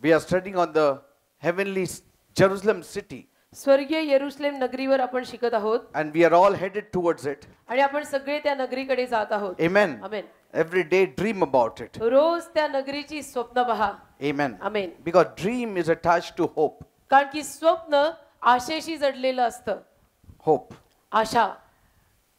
We are studying on the heavenly Jerusalem city. स्वर्गीय येरुशलेम नगरीवर आपण शिकत आहोत And we are all headed towards it. आणि आपण सगळे त्या नगरीकडे जात आहोत. Amen. Amen. Every day dream about it. रोज त्या नगरीची स्वप्न पहा. Amen. Amen. Because dream is attached to hope. कारण की स्वप्न आशेशी जडलेलं असतं. Hope. Asha.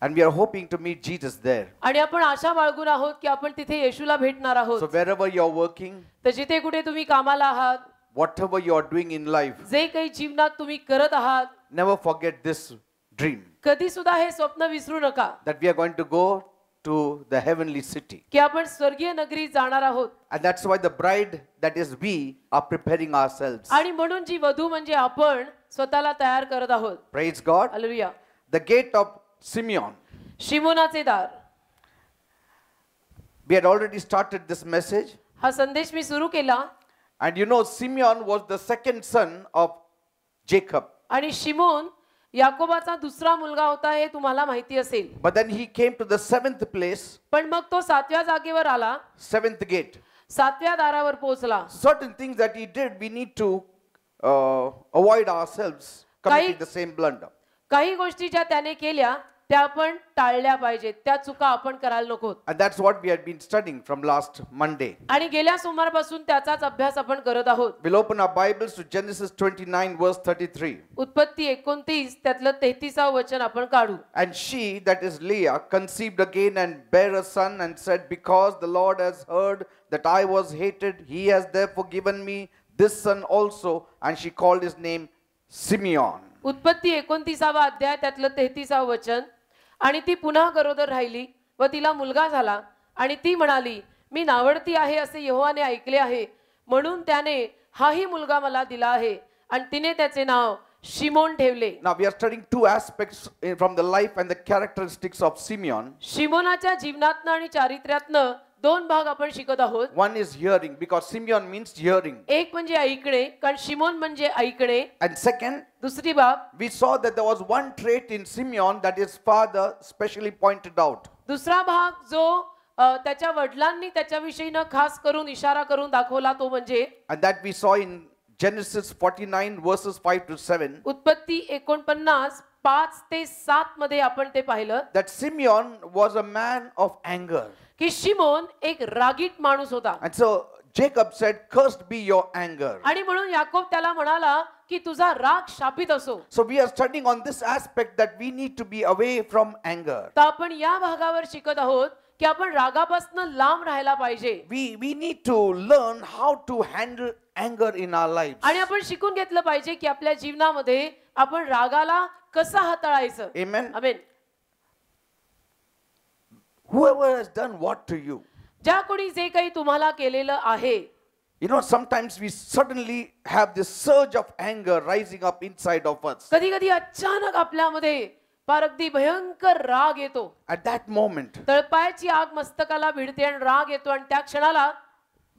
And we are hoping to meet Jesus there. आणि आपण आशा बाळगून आहोत की आपण तिथे येशूला भेटणार आहोत. So wherever you are working, तर जिथे कुठे तुम्ही कामाला आहात, whatever you are doing in life, जे काही जीवनात तुम्ही करत आहात, never forget this dream. कधी सुद्धा हे स्वप्न विसरू नका. That we are going to go to the heavenly city. की आपण स्वर्गीय नगरी जाणार आहोत. And that's why the bride, that is we, are preparing ourselves. आणि म्हणून जी वधू म्हणजे आपण स्वतःला तयार करत आहोत. Praise God. Hallelujah. The gate of Simeon. शिमोनाचे दार. We had already started this message. हा संदेश मी सुरू केला. And you know, Simeon was the second son of Jacob. आणि शिमोन याकोबाचा दुसरा मुलगा होता हे तुम्हाला माहिती असेल. But then he came to the seventh place, पण मग तो 7व्या जागेवर आला. seventh gate. 7व्या दारावर पोहोचला. Certain things that he did, we need to avoid ourselves committing the same blunder. काही गोष्टी ज्या त्याने केल्या त्या आपण टाळल्या पाहिजेत. त्या चुका आपण करायला नकोत. And that's what we had been studying from last Monday. आणि गेल्या सोमवारपासून त्याचाच अभ्यास आपण करत आहोत. We'll open our Bibles to Genesis 29 verse 33. उत्पत्ती 29 त्यातलं 33व वचन आपण काढू. And she, that is Leah, conceived again and bare a son and said, because the Lord has heard that I was hated, he has therefore given me this son also. And she called his name Simeon. उत्पत्ती 29वा अध्याय त्यातलं 33व वचन. आणि ती पुन्हा गरोदर राहिली व तिला मुलगा झाला आणि ती म्हणाली, मी नावडती आहे असे यहोवाने ऐकले आहे, म्हणून त्याने हाही मुलगा मला दिला आहे. आणि तिने त्याचे नाव शिमोन ठेवले. Now we are studying two aspects from the life and the characteristics of Simeon. शिमोनाच्या जीवनातनं आणि चारित्र्यातनं दोन भाग आपण शिकत आहोत. One is hearing, because Simeon means hearing. एक म्हणजे ऐकणे, कारण शिमोन म्हणजे ऐकणे. And second, दुसरी बाब, we saw that there was one trait in Simeon that his father specially pointed out. दुसरा भाग जो त्याच्या वडिलांनी त्याच्याविषयीनं खास करून इशारा करून दाखवला तो म्हणजे, And that we saw in Genesis 49 verses 5 to 7. उत्पत्ती 49 5 ते 7 मध्ये आपण ते पाहिलं. That Simeon was a man of anger. की शिमोन एक रागीट माणूस होता. And so Jacob said, cursed be your anger. आणि म्हणून याकोब त्याला म्हणाला की तुझा राग शापित असो. So we are studying on this aspect that we need to be away from anger. तर आपण या भागावर शिकत आहोत की आपण रागापासून लांब राहायला पाहिजे. We need to learn how to handle anger in our lives. आणि आपण शिकून घेतलं पाहिजे की आपल्या जीवनामध्ये आपण रागाला कसं हाताळायचं. Amen. Amen. Whoever has done what to you. ज्या कोणी जे काही तुम्हाला केलेलं आहे. You know, sometimes we suddenly have this surge of anger rising up inside of us. कधी कधी अचानक आपल्यामध्ये फार अगदी भयंकर राग येतो. At that moment, तळपायाची आग मस्तकाला भिडते आणि राग येतो आणि त्या क्षणाला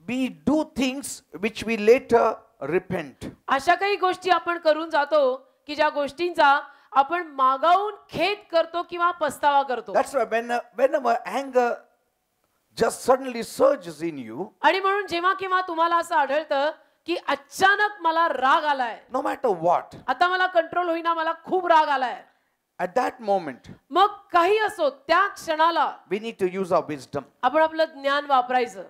we do things which we later repent. अशा काही गोष्टी आपण करून जातो की ज्या गोष्टींचा आपण मागावून खेद करतो किंवा पस्तावा करतो. That's why whenever anger just suddenly surges in you, आणि म्हणून जेव्हा केव्हा तुम्हाला असं आढळतं की अचानक मला राग आलाय, no matter what, आता मला कंट्रोल होईना, मला खूप राग आलाय, at that moment, मग काही असो त्या क्षणाला we need to use our wisdom. आपण आपलं ज्ञान वापरायचं.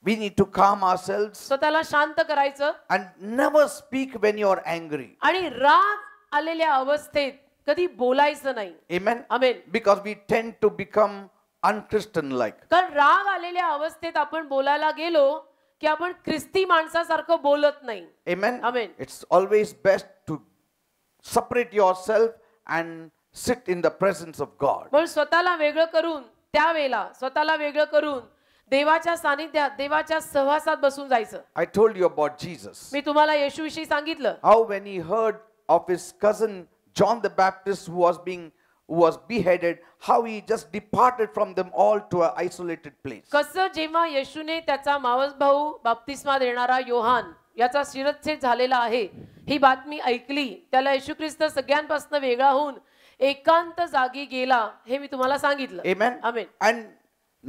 We need to calm ourselves स्वतःला शांत करायचं. and never speak when you are angry. आणि राग आलेल्या अवस्थेत कधी बोलायचं नाही. Amen. Amen. Because we tend to become unchristian like. कारण राग आलेल्या अवस्थेत आपण बोलायला गेलो की आपण ख्रिस्ती माणसासारखं बोलत नाही. Amen. Amen. It's always best to separate yourself and sit in the presence of God. पण स्वतःला वेगळं करून त्यावेळेला स्वतःला वेगळं करून देवाच्या सानिध्यात देवाच्या सहवासात बसून जायचं. I told you about Jesus. मी तुम्हाला येशूविषयी सांगितलं. How when he heard of his cousin John the Baptist who was beheaded, how he just departed from them all to an isolated place. कसं जेव्हा येशूने त्याचा मावस भाऊ बाप्तिस्मा देणारा योहान याचा शिरच्छेद झालेला आहे ही बातमी ऐकली, त्याला येशू ख्रिस्त सगळ्यांपासून वेगळा होऊन एकांत जागी गेला हे मी तुम्हाला सांगितलं. Amen. आमेन. And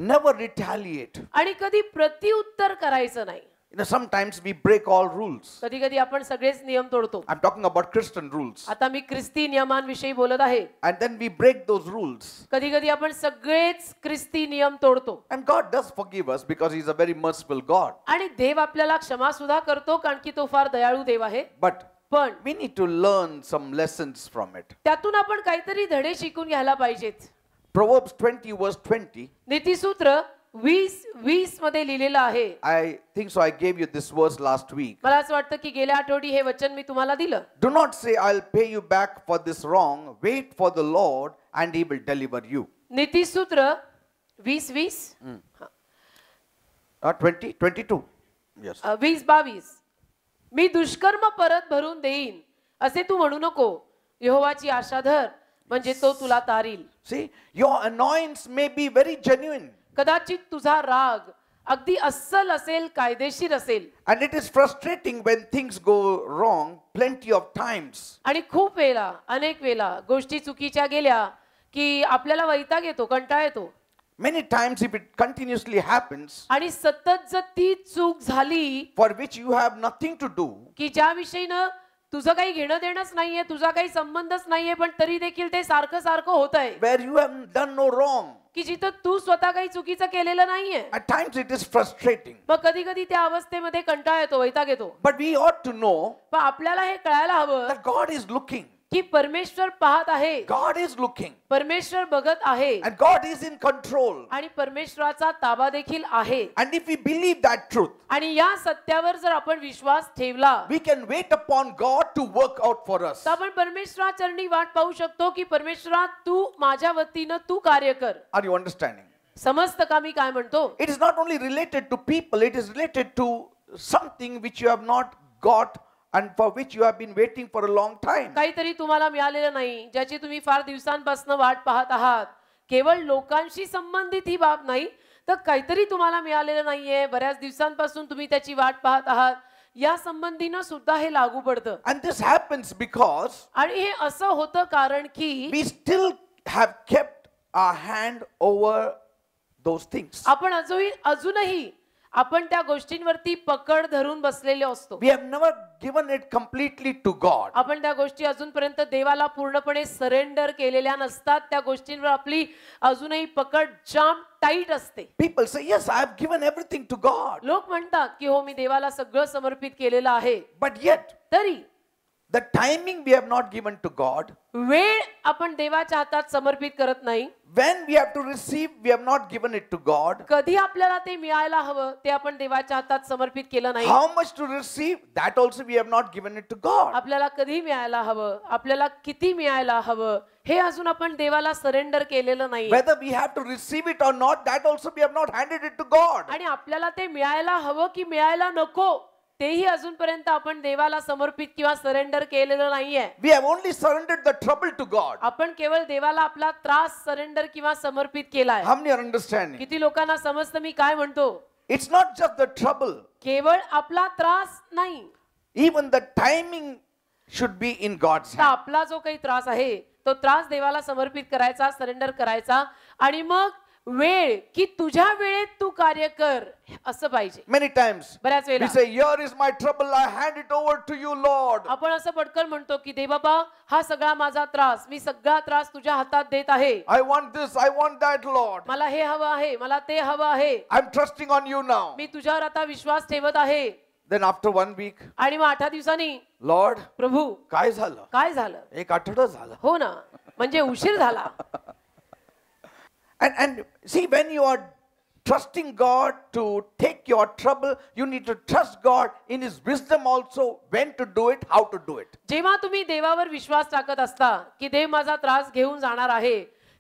never retaliate. आणि कधी प्रतिउत्तर करायचं नाही. sometimes we break all rules. कधी कधी आपण सगळेच नियम तोडतो. I'm talking about Christian rules. आता मी ख्रिस्ती नियमांविषयी बोलत आहे. And then we break those rules. कधी कधी आपण सगळेच ख्रिस्ती नियम तोडतो. And God does forgive us because He's a very merciful God. आणि देव आपल्याला क्षमा सुद्धा करतो कारण की तो फार दयाळू देव आहे. But पण we need to learn some lessons from it. त्यातून आपण काहीतरी धडे शिकून घ्यायला पाहिजेत. Proverbs 20 verse 20. नीतिसूत्र 20:20 मध्ये लिहिलेलं आहे. I think so. I gave you this verse last week. मला असं वाटतं की गेल्या आठवडी हे वचन मी तुम्हाला दिलं. Do not say, I'll pay you back for this wrong. Wait for the Lord and He will deliver you. नीतिसूत्र 20:20 20, 22. Yes. 20:22 मी दुष्कर्म परत भरून देईन असे तू म्हणू नको. यहोवाची आशा धर म्हणजे तो तुला तारील. See, your annoyance may be very genuine. कदाचित तुझा राग अगदी अस्सल असेल, कायदेशीर असेल. And it is frustrating when things go wrong plenty of times. आणि खूप वेळा, अनेक वेळा गोष्टी चुकीच्या गेल्या की आपल्याला वैताग येतो, कंटाळा येतो. Many times if it continuously happens, आणि सतत जर ती चूक झाली for which you have nothing to do, की ज्या विषयीनं तुझं काही घेणं देणंच नाहीये, तुझा काही संबंधच नाहीये, पण तरी देखील ते सारखं सारखं होत आहे, where you have done no wrong, की जिथं तू स्वतः काही चुकीचं केलेलं नाहीये. at times it is frustrating. मग कधी कधी त्या अवस्थेमध्ये कंटाळा येतो, वैताग येतो. But we ought to know पण आपल्याला हे कळायला हवं that God is looking. की परमेश्वर पाहत आहे, God is looking. परमेश्वर बघत आहे And God is in control. आणि परमेश्वराचा ताबा देखील आहे. And if we believe that truth, आणि या सत्यावर जर आपण विश्वास ठेवला we can wait upon God to work out for us. तर आपण परमेश्वराचरणी वाट पाहू शकतो की परमेश्वरा तू माझ्या वतीनं तू कार्य कर. Are you understanding? समजतं का मी काय म्हणतो? It is not only related to people, it is related to something which you have not got and for which you have been waiting for a long time. काहीतरी तुम्हाला मिळालेलं नाही, ज्याची तुम्ही फार दिवसांपासून वाट पाहत आहात. केवळ लोकांशी संबंधित ही बाब नाही, तर काहीतरी तुम्हाला मिळालेलं नाहीये, बऱ्याच दिवसांपासून तुम्ही त्याची वाट पाहत आहात. या संबंधीनं सुद्धा हे लागू पडतं. And this happens because आणि हे असं होतं कारण की we still have kept our hand over those things. आपण अजूनही आपण त्या गोष्टींवरती पकड धरून बसलेले असतो. We have never given it completely to God. आपण त्या गोष्टी अजूनपर्यंत देवाला पूर्णपणे सरेंडर केलेल्या नसतात. त्या गोष्टींवर आपली अजूनही पकड जाम टाईट असते. People say, yes, I have given everything to God. लोक म्हणतात की हो मी देवाला सगळं समर्पित केलेलं आहे. But yet, तरी the timing we have not given to God. वेळ आपण देवाच्या हातात समर्पित करत नाही. When we have to receive, we have not given it to God. कधी आपल्याला ते मिळायला हवं ते आपण देवाच्या हातात समर्पित केलं नाही. How much to receive, that also we have not given it to God. आपल्याला कधी मिळायला हवं, आपल्याला किती मिळायला हवं हे अजून आपण देवाला सरेंडर केलेलं नाही. Whether we have to receive it or not, that also we have not handed it to God. आणि आपल्याला ते मिळायला हवं की मिळायला नको तेही अजूनपर्यंत आपण देवाला समर्पित किंवा सरेंडर केलेलं नाहीये. We have only surrendered the trouble to God. आपण केवळ देवाला आपला त्रास सरेंडर किंवा समर्पित केलाय. How many are understanding? किती लोकांना समजतं मी काय म्हणतो? It's not just the trouble. केवळ आपला त्रास नाही, Even the timing should be in God's तर hand. आपला जो काही त्रास आहे तो त्रास देवाला समर्पित करायचा, सरेंडर करायचा. आणि मग वेळ की तुझ्या वेळेत तू कार्य कर असं पाहिजे. Many times बऱ्याच we वेळा say, here is my trouble, I hand it over to you, Lord. आपण असं पटकन म्हणतो की देव बाबा हा सगळा माझा त्रास, मी सगळा त्रास तुझ्या हातात देत आहे. I want this, I want that, Lord. मला हे हवं आहे, मला ते हवं आहे. I'm trusting on you now. मी तुझ्यावर आता विश्वास ठेवत आहे. Then after 1 week, आणि मग 8 दिवसांनी Lord, प्रभू काय झालं? काय झालं? एक आठवडा झाला. हो ना, म्हणजे उशीर झाला. And see, when you are trusting God to take your trouble, you need to trust God in His wisdom also, when to do it, how to do it. जेव्हा तुम्ही देवावर विश्वास टाकत असता की देव माझा त्रास घेऊन जाणार आहे,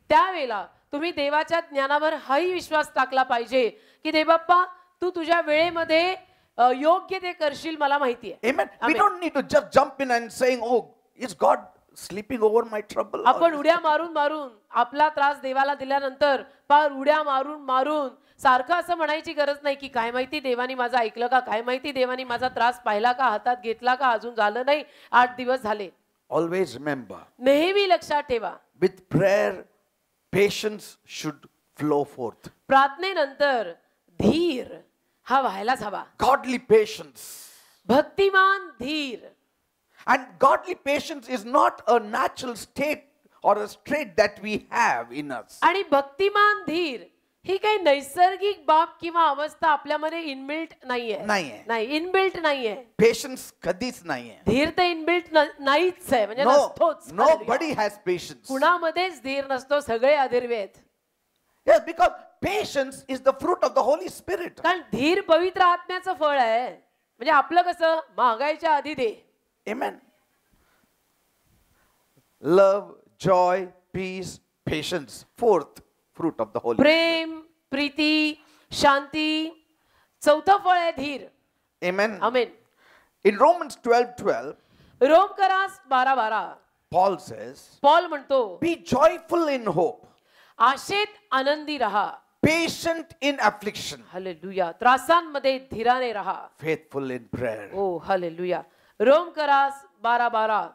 त्यावेळेला तुम्ही देवाच्या ज्ञानावर हाही विश्वास टाकला पाहिजे की देवबाप्पा तू तुझ्या वेळेमध्ये योग्य ते करशील, मला माहिती आहे. Amen. We don't need to just jump in and saying, oh, is God sleeping over my trouble? आपण उड्या मारून मारून आपला त्रास देवाला दिल्यानंतर पार उड्या मारून मारून सारखं असं म्हणायची गरज नाही की काय माहिती देवानी माझं ऐकलं का, काय माहिती देवानी माझा त्रास पाहिला का, हातात घेतला का, अजून झालं नाही, 8 दिवस झाले. Always remember, नेहमी लक्षात ठेवा, with prayer, patience should flow forth. प्रार्थनेनंतर धीर हा व्हायलाच हवा. Godly patience. भक्तिमान धीर. And godly patience is not a natural state or a trait that we have in us. आणि भक्तिमान धीर ही काही नैसर्गिक बाब किंवा अवस्था आपल्यामध्ये इनबिल्ट नाहीये. नाही, इनबिल्ट नाहीये. Patience कधीच नाहीये. धीर तर इनबिल्ट नाहीच आहे, म्हणजे नसतोच. Nobody has patience. कुणामध्येच धीर नसतो, सगळे अधीरवे आहेत. Yes, because patience is the fruit of the Holy Spirit. कारण धीर पवित्र आत्म्याचं फळ आहे. म्हणजे आपलं कसं मागायच्या आधी दे. Amen. Love, joy, peace, patience. Fourth fruit of the Holy Spirit. प्रेम, प्रीती, शांती. चौथं फळ आहे धीर. Amen. आमेन. In Romans 12:12, रोमकरास 12:12 Paul says, पॉल म्हणतो, be joyful in hope, आशेत आनंदी रहा, patient in affliction, हालेलुया, त्रासांमध्ये धीराने रहा, faithful in prayer. ओ हालेलुया. रोमकरास 12:12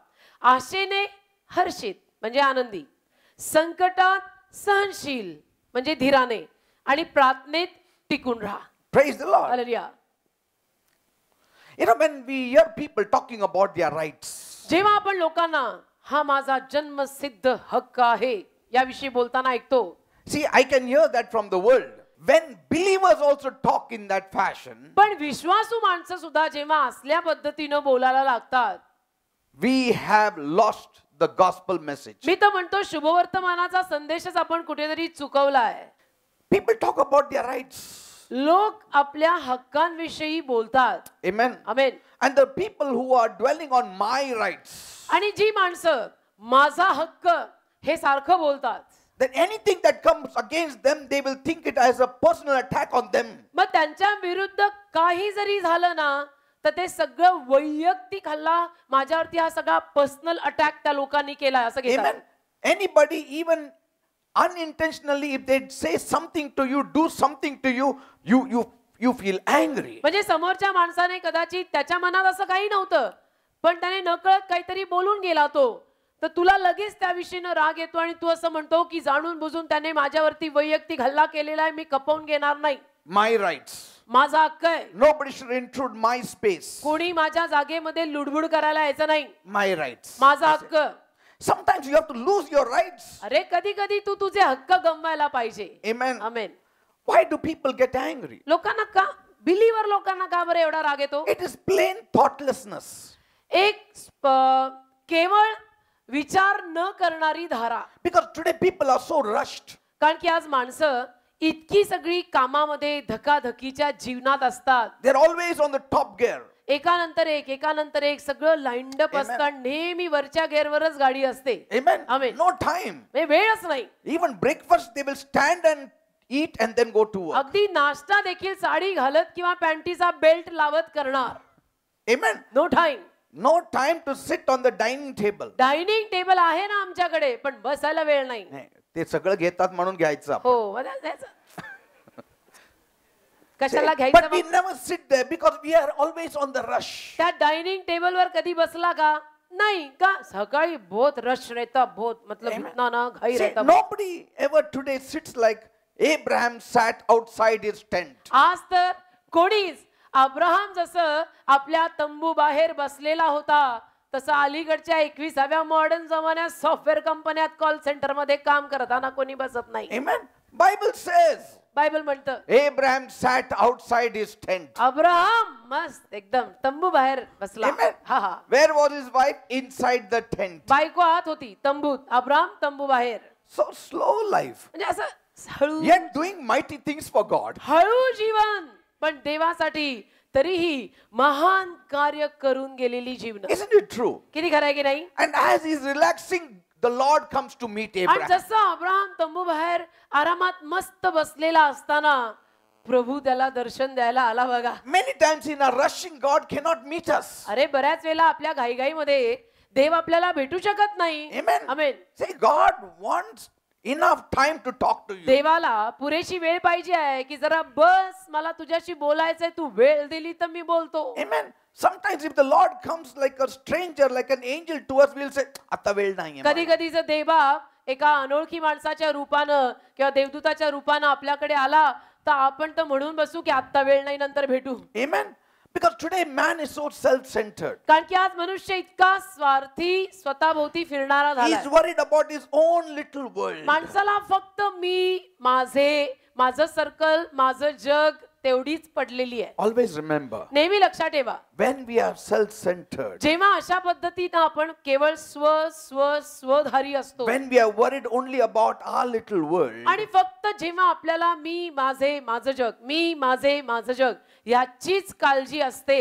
आशेने हर्षित म्हणजे आनंदी, संकटात सहनशील म्हणजे धीराने, आणि प्रार्थनेत टिकून राहा. Praise the Lord. Hallelujah. You know, when we hear people talking about their rights, जेव्हा आपण लोकांना हा माझा जन्मसिद्ध हक्क आहे याविषयी बोलताना ऐकतो, see, I can hear that from the world. When believers also talk in that fashion, पण विश्वासू माणसं सुद्धा जेव्हा असल्या पद्धतीनं बोलायला लागतात, we have lost the gospel message. मी तर म्हणतो शुभवर्तमानाचा संदेशच आपण कुठेतरी चुकवलाय. People talk about their rights. लोक आपल्या हक्कांविषयी बोलतात. Amen. आमेन. And the people who are dwelling on my rights, आणि जी माणसं माझा हक्क हे सारखं बोलतात, then anything that comes against them, they will think it as a personal attack on them. मग त्यांच्या विरुद्ध काही जरी झालं ना, तर ते सगळं वैयक्तिक हल्ला, माझ्यावरती हा सगळा पर्सनल अटॅक त्या लोकांनी केलाय असं घेतात. Amen. Anybody, even unintentionally, if they say something to you, do something to you, you feel angry. म्हणजे समोरच्या माणसाने कदाचित त्याच्या मनात असं काही नव्हतं, पण त्याने नकळत काहीतरी बोलून गेला तो, तर तुला लगेच त्या विषयीनं राग येतो आणि तू असं म्हणतो की जाणून बुजून त्याने माझ्यावरती वैयक्तिक हल्ला केलेला आहे, मी खपवून घेणार नाही. My rights. माझा हक्क आहे. Nobody should intrude my space. कोणी माझ्या जागेमध्ये लुडबुड करायला यायचं नाही. My rights. माझा हक्क. Sometimes you have to lose your rights. अरे कधी कधी तू तुझे हक्क गमवायला पाहिजे. Amen. Amen. Why do people get angry? लोकांना का, बिलीवर लोकांना का बरं एवढा राग येतो? It is plain thoughtlessness. एक केवळ विचार न करणारी धारा. Because today people are so rushed. कारण की आज माणसं इतकी सगळी कामामध्ये धकाधकीच्या जीवनात असतात. They're always on the top gear. एकानंतर एक सगळं लाईंड अप असतात. नेहमी वरच्या गेअरवरच गाडी असते. Amen. Amen. No time. वेळच नाही. Even breakfast they will stand and eat and then go to work. अगदी नाश्ता देखील साडी घालत किंवा पॅन्टीचा बेल्ट लावत करणार. Amen. No time. No time to sit on the dining table. Dining table आहे ना आमच्याकडे, पण बसायला वेळ नाही. नाही, ते सगळं घेतात म्हणून घ्यायचं आपण. हो, कशाला But घ्यायचं we मग? never sit there because we are always on the rush. त्या डायनिंग टेबलवर कधी बसला का? नाही का? सकाळी बहुत रश रहता, बहुत मतलब इतना ना घाई See, रहता. nobody ever today sits like Abraham sat outside his tent. आज तर कोणीच अब्राहम जसं आपल्या तंबू बाहेर बसलेला होता, तसं अलीकडच्या 21व्या मॉडर्न जमान्यात सॉफ्टवेअर कंपन्यात कॉल सेंटर मध्ये काम करताना कोणी बसत नाही. Amen. Bible says बायबल म्हणतं Abraham sat outside his tent. Abraham मस्त एकदम तंबू बाहेर बसला. Amen. हा हा. Where was his wife? Inside the tent. बायको आत होती तंबूत, अब्राहम तंबू बाहेर. So slow life. म्हणजे असं हळू Yet doing mighty things for God. हळू जीवन, पण देवासाठी तरीही महान कार्य करून गेलेली जीवन. Isn't it true? किती खरं आहे की नाही? And as he's relaxing, the Lord comes to meet आणि Abraham. जसं अब्राहम तंबू बाहेर आरामात मस्त बसलेला असताना प्रभू त्याला दर्शन द्यायला आला बघा. Many times in our rushing, God cannot meet us. अरे बऱ्याच वेळेला आपल्या घाईघाईमध्ये देव आपल्याला भेटू शकत नाही. Amen. Amen. Say, God wants enough time to talk to you. देवाला पुरेशी वेळ पाहिजे आहे की जरा बस मला तुझ्याशी बोलायचंय, तू वेळ दिली तर मी बोलतो. Amen. Sometimes if the Lord comes like a stranger, like an angel to us, we'll say, आता वेळ नाहीये कधी मला." कधी जर देवबाप एका अनोळखी माणसाच्या रूपानं किंवा देवदूताच्या रूपानं आपल्याकडे आला, तर आपण तर म्हणून बसू की आत्ता वेळ नाही नंतर भेटू. Amen. Because today man is so self-centered. कारण की आज मनुष्य इतका स्वार्थी, स्वतःभोवती फिरणारा He झालाय. is worried about his own little world. माणसाला फक्त मी, माझं सर्कल, माझं जग तेवढीच पडलेली आहे. Always remember, नेहमी लक्षात ठेवा, when we are self-centered, जेव्हा अशा पद्धतीनं आपण केवळ स्वधारी असतो when we are worried only about our little world, आणि फक्त जेव्हा आपल्याला मी, माझं जग याचीच काळजी असते,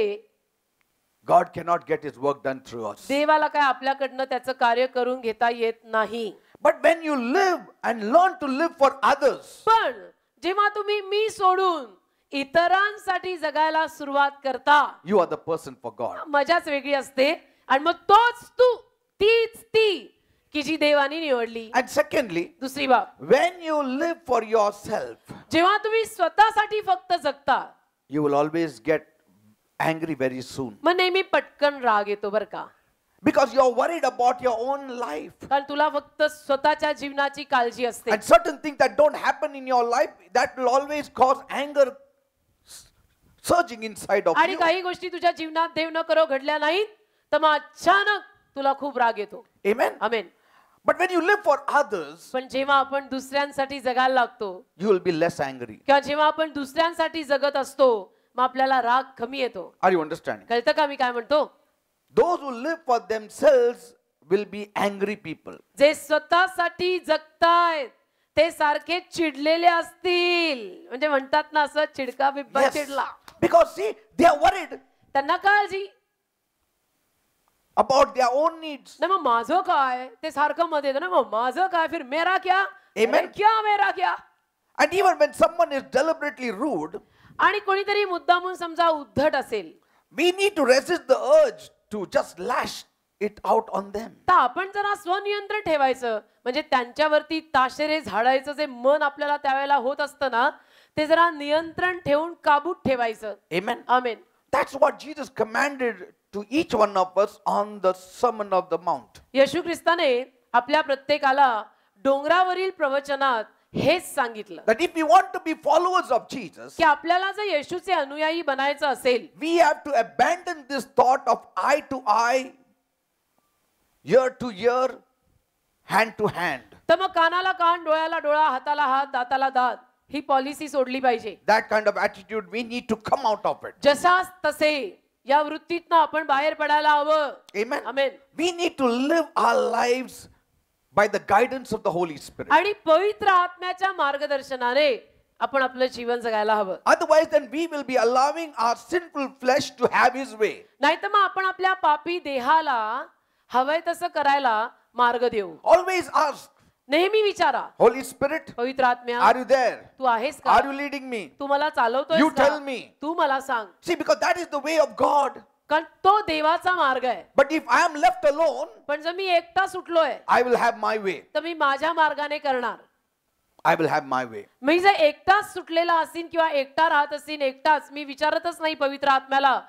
God cannot get his work done through us. देवाला काय आपल्याकडनं त्याचं कार्य करून घेता येत नाही. But when you live and learn to live for others, पण जेव्हा तुम्ही मी सोडून इतरांसाठी जगायला सुरुवात करता, you are the person for God. मजाच वेगळी असते. आणि मग तीच ती की जी देवाने निवडली. And secondly, दुसरी बाब, when you live for yourself, जेव्हा तुम्ही स्वतःसाठी फक्त जगता, you will always get angry very soon. मग नेहमी पटकन राग येतो बर का. Because you are worried about your own life. कारण तुला फक्त स्वतःच्या जीवनाची काळजी असते. And certain things that don't happen in your life, that will always cause anger surging inside of आणि you. काही गोष्टी तुझ्या जीवनात देव न करो घडल्या नाहीत तर मग अचानक तुला खूप राग येतो. Amen. Amen. But when you live for others, पण जेव्हा आपण दुसऱ्यांसाठी जगायला लागतो you will be less angry. किंवा जेव्हा आपण दुसऱ्यांसाठी जगत असतो, मग आपल्याला राग कमी येतो. Are you understanding? कळतं का मी काय म्हणतो? Those who live for themselves will be angry people. जे स्वतःसाठी जगतायत ते सारखे चिडलेले असतील. म्हणजे म्हणतात ना, असं चिडका बिब्बा Yes. चिडला. Because see, they are worried त्यांना काळजी about their own needs. ना, मग माझं काय ते सारखं मध्ये येतं ना, मग माझं काय, फिर मेरा क्या, Amen. अरे क्या मेरा क्या. And even when someone is deliberately rude, आणि कोणीतरी मुद्दामून समजा उद्धट असेल, we need to resist the urge to just lash it out on them. तर आपण जरा स्वनियंत्रण ठेवायचं. म्हणजे त्यांच्यावरती ताशेरे झाडायचं जे मन आपल्याला त्यावेळेला होत असतं ना, ते जरा नियंत्रण ठेवून काबूत ठेवायचं. Amen. Amen. That's what Jesus commanded to each one of us on the Sermon of the Mount. येशू ख्रिस्ताने आपल्या प्रत्येकाला डोंगरावरील प्रवचनात हेच सांगितलं That if we want to be followers of Jesus, की आपल्याला जर येशूचे अनुयायी बनायचं असेल, we have to abandon this thought of eye to eye, ear to ear, hand to hand. तर मग कानाला कान, डोळ्याला डोळा, हाताला हात, दाताला दात ही पॉलिसी सोडली पाहिजे. That kind of attitude, we need to come out of it. जसाच तसे या वृत्तीतनं आपण बाहेर पडायला हवं. Amen. Amen. We need to live our lives by the guidance of the Holy Spirit. आणि पवित्र आत्म्याच्या मार्गदर्शनाने आपण आपलं जीवन जगायला हवं. Otherwise, then we will be allowing our sinful flesh to have his way. नाहीतर मग आपण आपल्या पापी देहाला हवंय तसं करायला मार्ग देऊ. Always ask, नेहमी विचारा, Holy Spirit, पवित्र आत्म्या, are you there? तू आहेस का? Are you leading me? तू मला चालवतोयस You का? tell me. तू मला सांग. See, because that is the way of God. कारण तो देवाचा मार्ग आहे. But if I am left alone, पण जर मी एकटा सुटलोय I will have my way. तर मी माझ्या मार्गाने करणार. I will have my way. मी जर एकटाच सुटलेला असीन किंवा एकटा राहत असीन, एकटाच मी विचारतच नाही पवित्र आत्म्याला,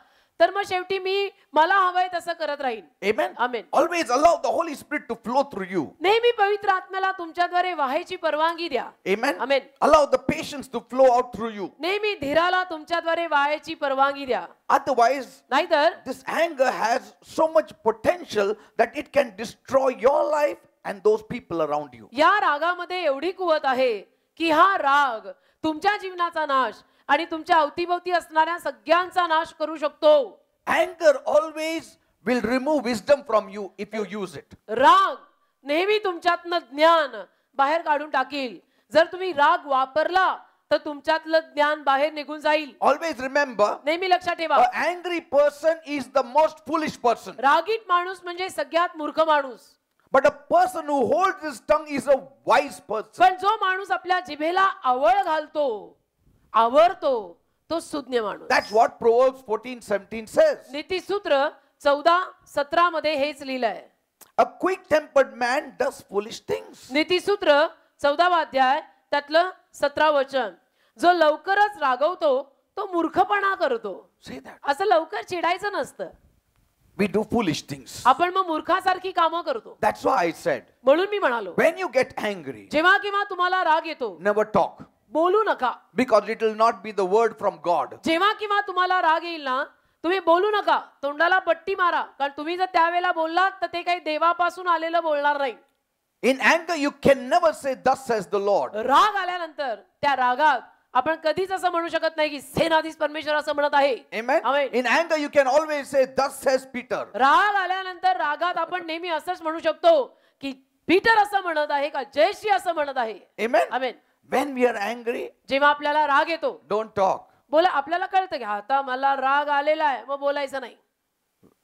तर मग शेवटी मी मला हवंय तसं करत राहीन. Amen. Amen. Always allow the Holy Spirit to flow through you. नेहमी पवित्र आत्म्याला तुमच्याद्वारे वाहायची परवानगी द्या. Amen. Amen. Allow the patience to flow out through you. नेहमी धीराला तुमच्याद्वारे वाहायची परवानगी द्या. Otherwise, नाहीतर this anger has so much potential that it can destroy your life and those people around you. या रागामध्ये एवढी कुवत आहे की हा राग तुमच्या जीवनाचा नाश आणि तुमच्या अवतीभोवती असणाऱ्या सगळ्यांचा नाश करू शकतो. Anger always will remove wisdom from you if you use it. राग नेहमी तुमच्यातनं ज्ञान बाहेर काढून टाकील. जर तुम्ही राग वापरला तर तुमच्यातलं ज्ञान बाहेर निघून जाईल. Always remember, नेहमी लक्षात ठेवा, an angry person is the most foolish person. रागीट माणूस म्हणजे सगळ्यात मूर्ख माणूस. But a person who holds his tongue is a wise person. पण जो माणूस आपल्या जिभेला आवळ घालतो, आवरतो, तो सुज्ञ माणूस. That's what Proverbs 14:17 says. नीतिसूत्र 14:17 मध्ये हेच लिहिलंय. A quick-tempered man does foolish things. नीतिसूत्र 14वा अध्याय त्यातलं 17 वचन, जो लवकरच रागवतो तो मूर्खपणा करतो. Say that. असं लवकर चिडायचं नसतं. We do foolish things. आपण मग मूर्खासारखी कामं करतो. That's why I said, म्हणून मी म्हणालो, when you get angry, जेव्हा केव्हा तुम्हाला राग येतो, never talk. बोलू नका. because it will not be the word from God. जेव्हा किंवा तुम्हाला राग येईल ना, तुम्ही बोलू नका, तोंडाला पट्टी मारा, कारण तुम्ही जर त्यावेळेला बोललात तर ते काही देवापासून आलेलं बोलणार नाही. In anger, you can never say, "Thus says the Lord." राग आल्यानंतर त्या रागात आपण कधीच असं म्हणू शकत नाही की सेनाधीश परमेश्वर असं म्हणत आहे. Amen. Amen. In anger, you can always say, "Thus says Peter." राग आल्यानंतर रागात आपण नेहमी असंच म्हणू शकतो की पीटर असं म्हणत आहे का जयश्री असं म्हणत आहे. Amen. Amen. When we are angry, जेव्हा आपल्याला राग येतो, don't talk. बोला, आपल्याला कळतं की आता मला राग आलेला आहे, मग बोलायचं नाही.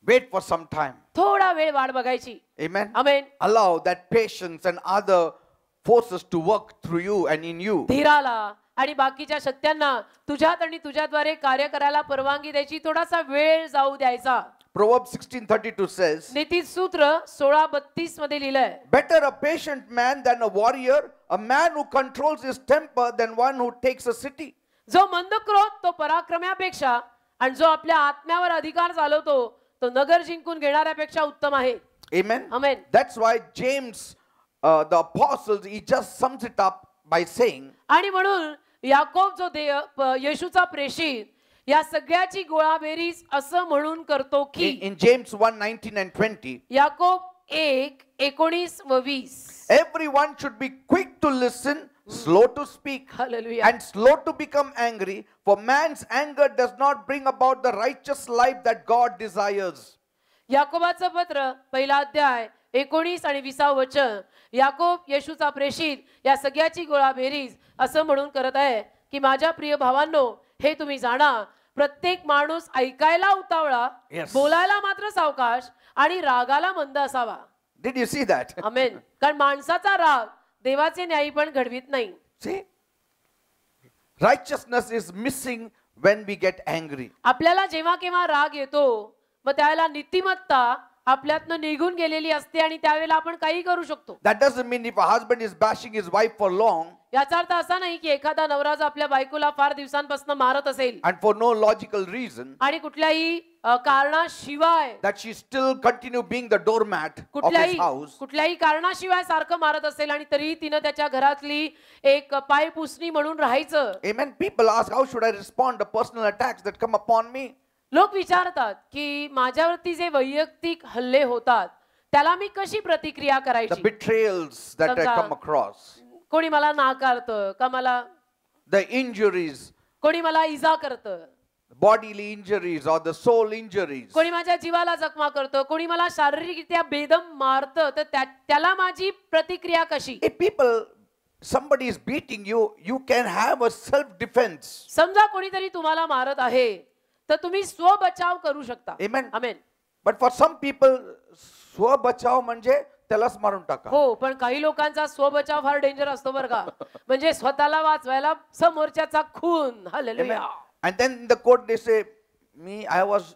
Wait for some time. थोडा वेळ वाट बघायची. Amen. Amen. Allow that patience and other forces to work through you and in you. धीराला आणि बाकीच्या शक्त्यांना तुझ्यात आणि तुझ्याद्वारे कार्य करायला परवानगी द्यायची. थोडासा वेळ जाऊ द्यायचा. Proverbs 16:32 says, नीती सूत्र 16:32 मध्ये लिहिलंय, "Better a patient man than a warrior, a man who controls his temper than one who takes a city." जो मंदक्रोध तो पराक्रम्यापेक्षा आणि जो आपल्या आत्म्यावर अधिकार चालवतो तो नगर जिंकून घेणाऱ्यापेक्षा उत्तम आहे. Amen. Amen. That's why James, the apostle, he just sums it up by saying, आणि म्हणून याकोब जो येशूचा प्रेषित या सगळ्याची गोळाबेरीज असं म्हणून करतो की in James 1:19 and 20, याकोब 1:19 व 20, everyone should be quick to listen, slow to speak, hallelujah, and slow to become angry, for man's anger does not bring about the righteous life that God desires. याकोबाचं पत्र पहिला अध्याय 19 आणि 20 वचन. याकोब येशूचा प्रेषित या सगळ्याची गोळाबेरीज असं म्हणून करत आहे की माझ्या प्रिय भावांनो, हे तुम्ही जाणा, प्रत्येक माणूस ऐकायला उतावळा, Yes. बोलायला मात्र सावकाश आणि रागाला मंद असावा. Did you see that? आमेन. कारण माणसाचा राग देवाचे न्यायी पण घडवित नाही. See? Righteousness is missing when we get angry. आपल्याला जेव्हा केव्हा राग येतो मग त्यावेळेला नीतिमत्ता आपल्यातनं निघून गेलेली असते आणि त्यावेळेला आपण काही करू शकतो. That doesn't mean if a husband is bashing his wife for long याचा अर्थ असा नाही की एखादा नवरा जर आपल्या बायकोला फार दिवसांपासून मारत असेल and for no logical reason, आणि कुठल्याही कारणाशिवाय that she still continue being the doormat of his house. कुठल्याही कारणाशिवाय सारखं मारत असेल आणि तरीही तिनं त्याच्या घरातली एक पायपुसणी म्हणून राहायचं. Amen. People ask, how should I respond to personal attacks that come upon me? लोक विचारतात की माझ्यावरती जे वैयक्तिक हल्ले होतात त्याला मी कशी प्रतिक्रिया The करायची. betrayals that I समजा, come across, कोणी मला नाकारतं का, मला the injuries, कोणी मला इजा करतं, bodily injuries or the soul injuries. कोणी माझ्या जीवाला जखमा करतं, कोणी मला शारीरिकरित्या बेदम मारतं, तर त्याला माझी प्रतिक्रिया कशी. If people, somebody is beating you, you can have a self-defense. समजा कोणीतरी तुम्हाला मारत आहे तर तुम्ही स्वबचाव करू शकता. Amen. Amen. But for some people, स्वबचाव म्हणजे त्यालाच मारून टाका. हो, पण काही लोकांचा स्वबचाव फार डेंजर असतो बरं का. म्हणजे स्वतःला वाचवायला समोरच्याचा खून. Hallelujah. And then in the court they say, I was,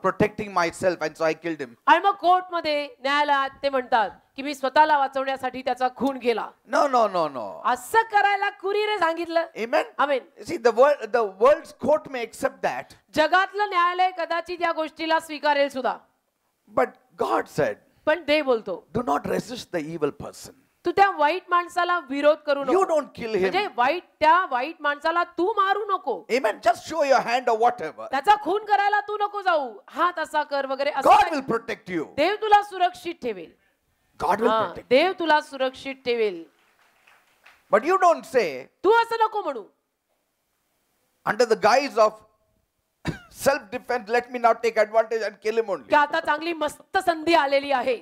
protecting myself and so I killed him. आणि मग कोर्टमध्ये न्यायालयात ते म्हणतात की मी स्वतःला वाचवण्यासाठी त्याचा खून केला. No, no, no, no. असं करायला कुणीने सांगितलं. Amen. Amen. See, the world's court may accept that. जगातलं न्यायालय कदाचित या गोष्टीला स्वीकारेल सुद्धा. But God said, पण ते बोलतो do not resist the evil person. तू त्या वाईट माणसाला विरोध करू You नको. don't kill म्हणजे him. त्या वाईट माणसाला तू मारू नको. Amen. Just show your hand or whatever. त्याचा खून करायला तू नको जाऊ, हात असा कर वगैरे असं God काही. will protect you. देव तुला सुरक्षित ठेवेल. God will हा, protect देव तुला सुरक्षित ठेवेल. you. But you don't say, तू असं नको म्हणू under the guise of self-defense, let me now take advantage and kill him only. की आता चांगली मस्त संधी आलेली आहे,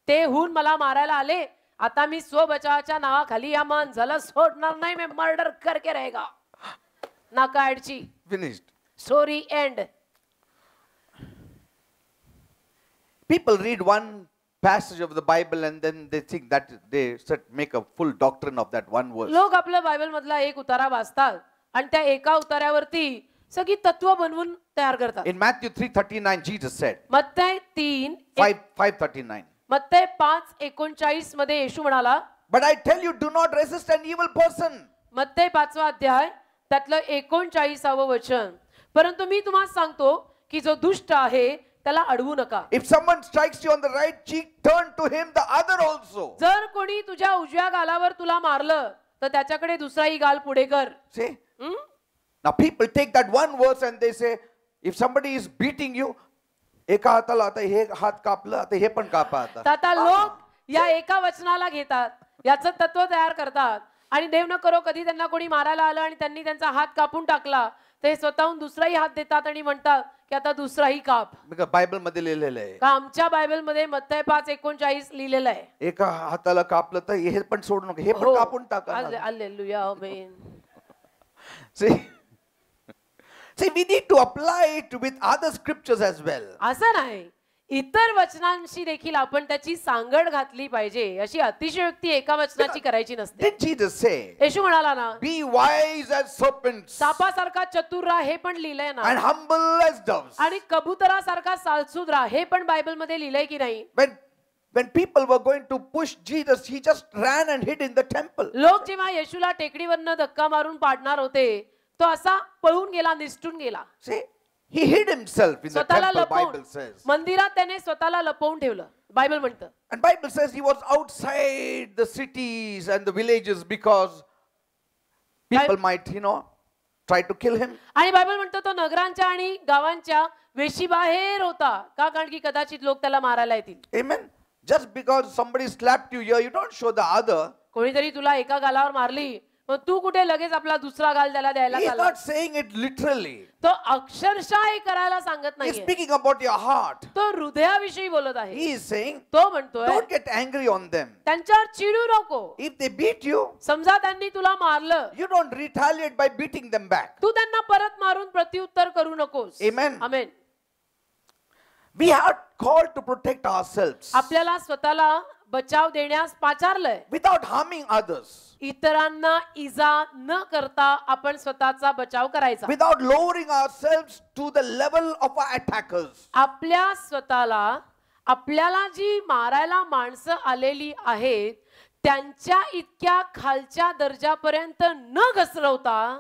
ते हून मला मारायला आले, आता मी स्वबचावाच्या नावाखाली या माणसाला सोडणार नाही, मी मर्डर करके रहेगा. नाका ऍडची Finished. Story end. People read one passage of the Bible and then they think that they make a full doctrine of that one verse. लोक आपलं बायबल मधला एक उतारा वाचतात आणि त्या एका उतार्यावरती सगळी तत्व बनवून तयार करतात. In Matthew 3:39, Jesus said, मत्तय 5:39. मत्तय 5:39 मध्ये येशू म्हणाला, But I tell you, do not resist an evil person. मत्तय 5वा अध्याय त्यातलं 39व वचन, परंतु मी तुम्हाला सांगतो की जो दुष्ट आहे त्याला अडवू नका. If someone strikes you on the right cheek, turn to him the other also. जर कोणी तुझ्या उजव्या गालावर तुला मारलं तर त्याच्याकडे दुसराही गाल पुढे कर. See? हं? Now people take that one verse and they say, if somebody is beating you, एका हाताला आता हे हात कापलं, आता हे पण कापा आता. तर आता लोक या एका वचनाला घेतात, याचं तत्व तयार करतात आणि देव न करो कधी त्यांना कोणी मारायला आलं आणि त्यांनी त्यांचा हात कापून टाकला तर हे स्वतःहून दुसराही हात देतात आणि म्हणतात की आता दुसराही काप. बायबल मध्ये लिहिलेलं आहे. का आमच्या बायबल मध्ये मत्तय 5:39 लिहिलेलं आहे. एका हाताला कापलं तर हे पण सोडू नका, हे पण कापून टाका. Hallelujah, amen. See, we need to apply it with other scriptures as well. असं नाही, इतर वचनांशी देखील आपण त्याची सांगड घातली पाहिजे. अशी अतिशयोक्ती एका वचनाची करायची नसते. Did Jesus say, येशू म्हणाला ना, be wise as serpents सापासारखा चतुर राहा, हे पण लिहिलंय ना. and humble as doves. आणि कबुतरासारखा सालसूद राहा, हे पण बायबल मध्ये लिहिलंय की नाही. When people were going to push Jesus, he just ran and hid in the temple. लोक जेव्हा येशूला टेकडीवरनं धक्का मारून पाडणार होते, तो असा पळून गेला, निसटून गेला. See, he hid himself in the स्वतःला temple, लपवून, Bible says. मंदिरात त्याने स्वतःला लपवून ठेवलं, बायबल म्हणतं. And Bible says he was outside the cities and the villages because people might, try to kill him. आणि बायबल म्हणतो तो नगरांच्या आणि गावांच्या वेशीबाहेर होता. का? कारण की कदाचित लोक त्याला मारायला येतील. Amen. Just because somebody slapped you here, you don't show the other. कोणीतरी तुला एका गालावर मारली, मग तू कुठे लगेच आपला दुसरा गाल त्याला द्यायला He is चालला. not saying it literally. तो अक्षरशः हे करायला सांगत He is नाहीये. speaking about your heart. तो हृदयाविषयी बोलत आहे. He is saying, तो म्हणतोय don't get angry on them. त्यांच्यावर चिडू नको. If they beat you, समजा त्यांनी तुला मारलं, you don't retaliate by beating them back. तू त्यांना परत मारून प्रत्युत्तर करू नकोस. Amen. Amen. We are called to protect ourselves आपल्याला स्वतःला बचाव देण्यास पाचारलंय. without harming others, इतरांना इजा न करता आपण स्वतःचा बचाव करायचा. without lowering ourselves to the level of our attackers. आपल्या स्वतःला, आपल्याला जी मारायला माणसं आलेली आहेत त्यांच्या इतक्या खालच्या दर्जापर्यंत न घसरवता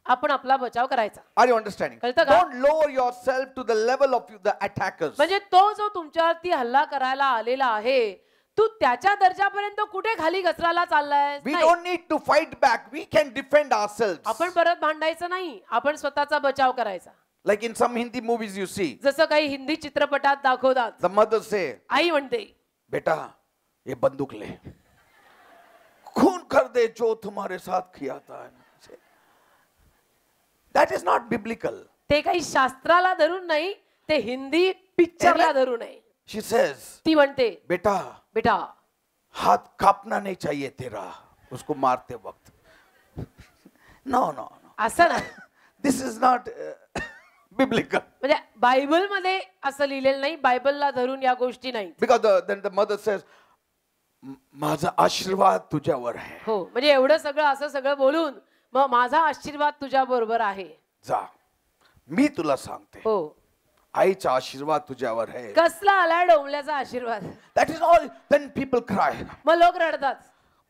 आपण आपला बचाव करायचा. Are you understanding? कळतं का? Don't lower yourself to the level of the attackers. म्हणजे तो जो तुमच्यावरती हल्ला करायला आलेला आहे, तू त्याच्या दर्जापर्यंत कुठे खाली घसरायला चाललाय? We don't need to fight back. We can defend ourselves. आपण परत भांडायचं नाही, आपण स्वतःचा बचाव करायचा. Like in some Hindi movies you see, जसं काही हिंदी चित्रपटात दाखवतात. the mother say, आई म्हणते, बेटा ये बंदूक ले, खून कर दे जो तुम्हारे साथ किया था. That is not biblical. ते काही शास्त्राला धरून नाही, ते हिंदी पिक्चरला धरून आहे. She says, ती म्हणते, बेटा बेटा हाथ कापना नहीं चाहिए तेरा उसको मारते वक्त. No, no, no. असं नाही. This is not biblical. म्हणजे बायबल मध्ये असं लिहिलेलं नाही, बायबलला धरून या गोष्टी नाही. Because then the mother says, माझा आशीर्वाद तुझ्यावर आहे. हो, म्हणजे एवढं सगळं असं सगळं बोलून मग माझा आशीर्वाद तुझ्या बरोबर आहे. जा, मी तुला सांगते, हो, आईचा आशीर्वाद तुझ्यावर आहे. कसला आलाय डोंबल्याचा आशीर्वाद. That is all. Then people cry. मग लोक रडतात.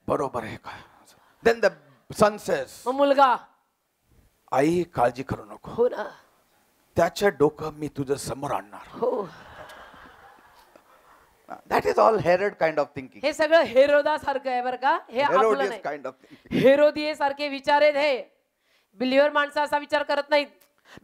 बरोबर आहे का? Then the son says, मग मुलगा, आई काळजी करू नको, हो ना, त्याच्या डोकं मी तुझ्या समोर आणणार. हो. That is all Herod kind of thinking. हे सगळं हेरोदा सारखं आहे बरं का. हे आपलं Herodias नाही. kind of thinking. हेरोदिये सारखे विचार आहेत हे. बिलिव्हर माणसं असा विचार करत नाहीत.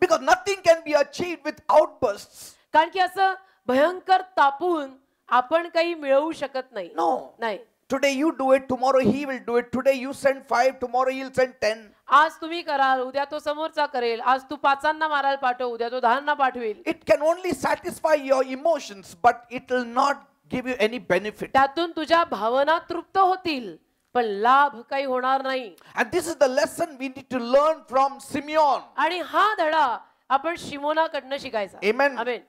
Because nothing can be achieved with outbursts. कारण की असं भयंकर तापून आपण काही मिळवू शकत नाही. No. नाही. Today you do it, tomorrow he will do it. Today you send 5, tomorrow he'll send 10. आज तुम्ही कराल, उद्या तो समोरचा करेल. आज तू 5 मारायला पाठव, उद्या तो 10 पाठवेल. It can only satisfy your emotions, but it will not give you any benefit. त्यातून तुझ्या भावना तृप्त होतील, पण लाभ काही होणार नाही. And this is the lesson we need to learn from Simeon. आणि हा धडा आपण शिमोनाकडनं शिकायचा. Amen. Amen.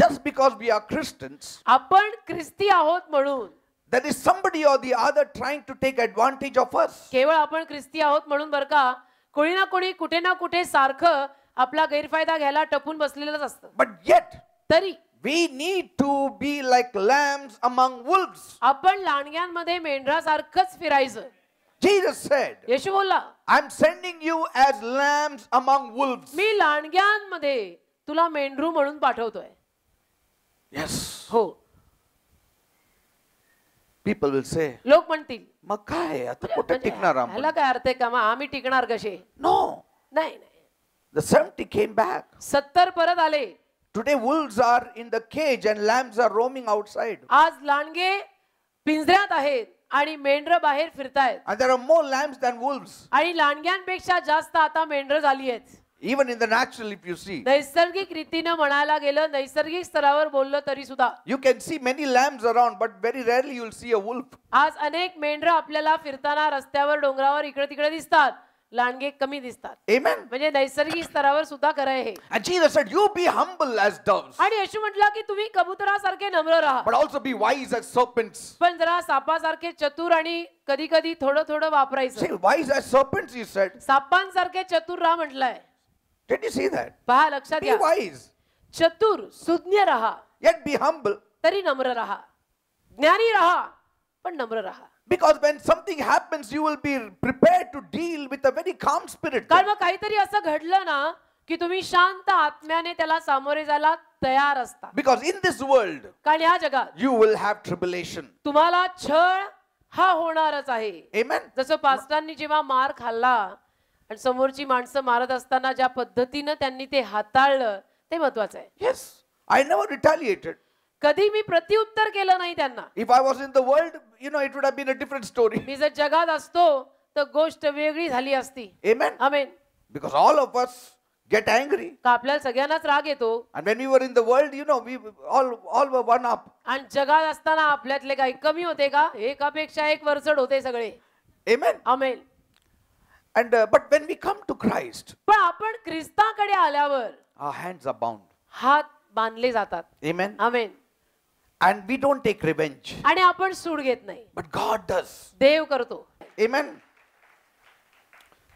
Just because we are Christians, आपण ख्रिस्ती आहोत म्हणून, there is somebody or the other trying to take advantage of us. केवळ आपण ख्रिस्ती आहोत म्हणून बरं का, कोणी ना कोणी कुठे ना कुठे सारखं आपला गैरफायदा घ्यायला टपून बसलेलंच असतं. But yet, तरी we need to be like lambs among wolves. आपण लांडग्यांमध्ये मेंढरासारखंच फिरायचं. Jesus said, येशू बोलला, I'm sending you as lambs among wolves. मी लांडग्यांमध्ये तुला मेंढरू म्हणून पाठवतोय. Yes. हो. People will say, लोक म्हणतील मग काय आता कुठे म्हणजे टिकणार आपण? ह्याला काय अर्थ आहे का मग आम्ही टिकणार कसे? No. नाही नाही. The 70 came back. 70 परत आले. Today wolves are in the cage and lambs are roaming outside. आज लांडगे पिंजऱ्यात आहेत आणि मेंढरं बाहेर फिरतायत. And there are more lambs than wolves. आणि लांडग्यांपेक्षा जास्त आता मेंढरं झाली आहेत. Even in the natural, if you see, नैसर्गिक रीतीनं म्हणायला गेलं, नैसर्गिक स्तरावर बोललं तरी सुद्धा you can see many lambs around, but very rarely you will see a wolf. आज अनेक मेंढरं आपल्याला फिरताना रस्त्यावर डोंगरावर इकडे तिकडे दिसतात. लांडगे कमी दिसतात. Amen. म्हणजे नैसर्गिक स्तरावर सुद्धा खरं आहे. And Jesus said, you be humble as doves, आणि येशू म्हटला की तुम्ही कबुतरासारखे नम्र राहा, but also be wise as serpents. पण जरा सापासारखे चतुर आणि कधी कधी थोडं थोडं वापरायचं. Say, wise as serpents, he said. सापांसारखे चतुर राहा म्हटलंय. Did you see that? पहा, लक्षात Be घ्या. wise, चतुर सुज्ञ राहा yet be humble. तरी नम्र राहा. ज्ञानी राहा पण नम्र राहा. Because when something happens, you will be prepared to deal with a very calm spirit. कारण मग काहीतरी असं घडलं ना की तुम्ही शांत आत्म्याने त्याला सामोरे जायला तयार असता. Because in this world, कारण या जगात you will have tribulation. तुम्हाला छळ हा होणारच आहे. Amen. जसं पास्टरांनी जेव्हा मार खाल्ला आणि समोरची माणसं मारत असताना ज्या पद्धतीनं त्यांनी ते हाताळलं ते महत्वाचं आहे. Yes. I never retaliated. कधी मी प्रत्युत्तर केलं नाही त्यांना. If I was in the world, it would have been a different story. मी जर जगात असतो तर गोष्ट वेगळी झाली असती. Amen. Amen. Because all of us get angry. का आपल्याला सगळ्यांनाच राग येतो. And when we were in the world, we all were one up. आणि जगात असताना आपल्यातले काही कमी होते का? एकापेक्षा एक वरचढ होते सगळे. Amen. आमेन. And but when we come to Christ, पण आपण ख्रिस्ताकडे आल्यावर our hands are bound. हात बांधले जातात. Amen. आमेन. And we don't take revenge. आणि आपण सूड घेत नाही. But God does. देव करतो. Amen.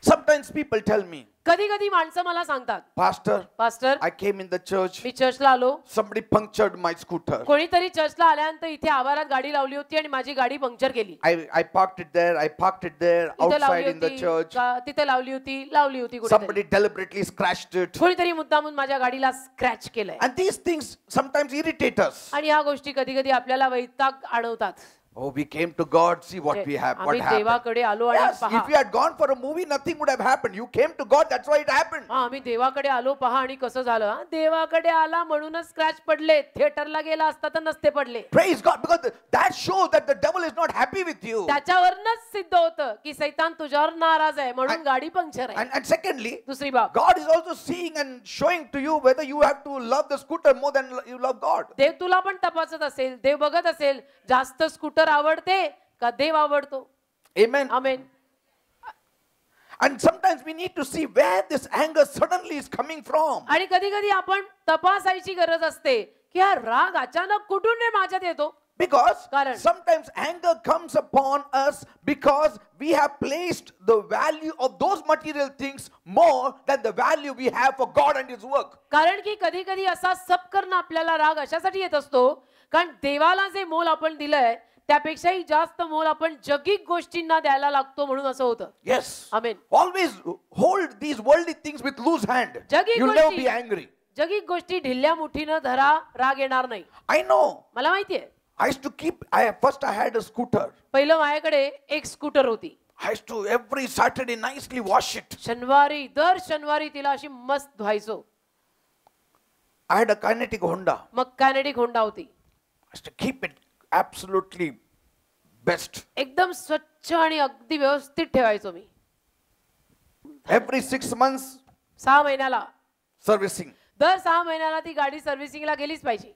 Sometimes people tell me, कधी कधी माणसं मला सांगतात, Pastor, pastor I came in the church. मी चर्चला आलो, Somebody punctured my scooter. कोणीतरी चर्चला आल्यानंतर इथे आवारात गाडी लावली होती आणि माझी गाडी पंक्चर केली. I parked it there. I parked it there तिथे लावली outside in the होती church. तिथे लावली होती कुठेतरी. Somebody deliberately scratched it. कोणीतरी मुद्दामून माझ्या गाडीला स्क्रॅच केलंय. And these things sometimes irritate us. आणि ह्या गोष्टी कधी कधी आपल्याला वैताग आणवतात. Oh, we came to God, see what we have, what आम्ही happened. देवाकडे आलो आणि Yes, पहा. if we had gone for a movie, nothing would have happened. You came to God, that's why it happened. आम्ही देवाकडे आलो पहा आणि कसं झालं. देवाकडे आला म्हणूनच स्क्रॅच पडले. थिएटरला गेला असता तर नसते पडले. Praise God, because that shows that the devil is not happy with you. त्याच्यावरनच सिद्ध होतं की सैतान तुझ्यावर नाराज आहे म्हणून गाडी पंक्चर आहे. And secondly, दुसरी बाब, God is also seeing and showing to you whether you have to love the scooter more than you love God. देव तुला पण तपासत असेल, देव बघत असेल जास्त स्कूटर आवडते का देव आवडतो. Amen. आमेन. And sometimes we need to see where this anger suddenly is coming from. आणि कधी कधी आपण तपासायची गरज असते की हा राग अचानक कुठून रे माझ्यात येतो. Because Karan. sometimes anger comes upon us because we have placed the value of those material things more than the value we have for God and His work. कारण की कधी कधी असा सपकर्ण आपल्याला राग अशासाठी येत असतो कारण देवाला जे मोल आपण दिलंय त्यापेक्षाही जास्त मोल आपण जगिक गोष्टींना द्यायला लागतो म्हणून असं होतं. Yes. Amen. Always hold these worldly things with loose hand. जगिक You'll never गोष्टी be angry. जगिक गोष्टी ढिल्ल्या मुठीनं धरा, राग येणार नाही. I know. मला माहितीये. I used to keep. First I had a scooter. पहिलं माझ्याकडे एक स्कूटर होती. I used to every Saturday nicely wash it. दर शनिवारी तिला अशी मस्त धुवायचो. I had a kinetic Honda. मग कायनेटिक होंडा होती. I used to keep it absolutely best. एकदम स्वच्छ आणि अगदी व्यवस्थित ठेवायचो मी. Every 6 months 6 महिन्याला servicing. दर 6 महिन्याला ती गाडी सर्व्हिसिंगला गेलीच पाहिजे.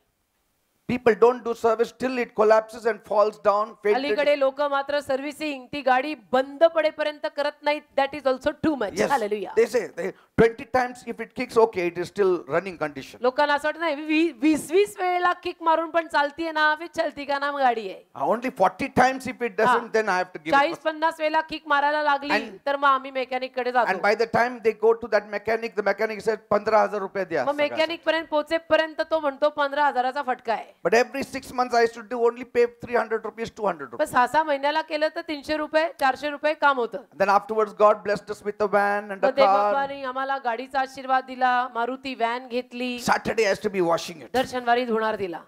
People don't do service till it collapses and falls down. अलीकडे लोक मात्र सर्व्हिसिंग ती गाडी बंद पडेपर्यंत करत नाहीत. That is also too much. Yes, hallelujah. they say 20 times if it kicks, okay, it is still running condition. लोकांना असं वाटत नाही 20 वेळेला किक मारून पण चालतीये ना फिर चलती का नाम गाडी आहे. Only 40 times if it doesn't, then I have to give it. 40-50 वेळेला किक मारायला लागली तर मग आम्ही मेकॅनिक कडे And जातो. by the time they go to that mechanic, the mechanic says 15,000 रुपये द्या. मग मेकॅनिक पर्यंत पोहोचेपर्यंत तो म्हणतो 15,000चा फटका आहे. But every 6 months I used to do only pay 300 rupees, 200 पण rupees. 6 महिन्याला केलं तर 300 रुपये 400 रुपये काम होतं. Then afterwards God blessed us with a van and a मग ते car. बाबांनी आम्हाला गाडीचा आशीर्वाद दिला. मारुती व्हॅन घेतली. Saturday I used to be washing it. दर शनिवारी धुणार दिला.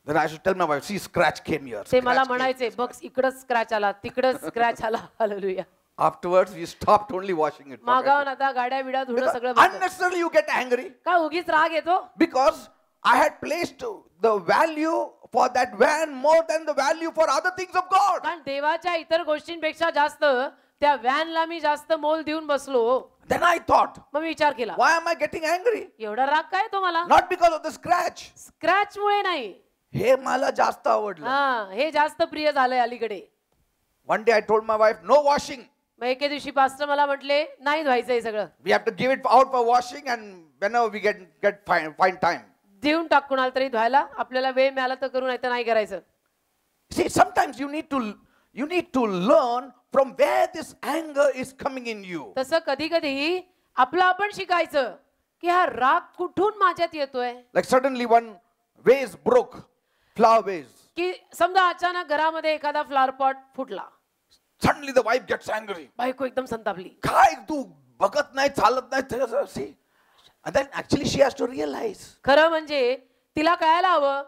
Then I should tell my wife, see, scratch came here. ते मला scratch came म्हणायचे here." बघ इकडं स्क्रॅच आला तिकडं स्क्रॅच आला hallelujah Afterwards, we stopped only washing it. मागावून आता गाड्या बिड्या धुणं Because सगळं बंद. unnecessarily you get angry का उगीच राग येतो because I had placed the value for that van more than the value for other things of God. कारण देवाच्या इतर गोष्टींपेक्षा जास्त त्या व्हॅनला मी जास्त मोल देऊन बसलो. Then I thought, मग मी विचार केला why am I getting angry? एवढा राग काय तो मला Not because of the scratch. Scratch मुळे नाही हे मला जास्त आवडलं. हा हे जास्त प्रिय झालंय अलीकडे. One day I told my wife, no washing. मग एके दिवशी पास्टर मला म्हटले नाही धुवायचं हे सगळं We have to give it out for washing and whenever we get find time. देऊन टाक कुणाला तरी धुवायला आपल्याला वेळ मिळाला तर करू नाही तर नाही करायचं. See, sometimes you need to learn from where this anger is coming in you. तसं कधी कधी आपलं आपण शिकायचं की हा राग कुठून माझ्यात येतोय. Like suddenly one vase broke, flower vase. की समजा अचानक घरामध्ये एखादा फ्लॉवर पॉट फुटला. Suddenly the wife gets angry. बायको एकदम संतापली. काय तू बघत नाही चालत नाही. See, and then actually she has to realize. खरं म्हणजे तिला कळायला हवं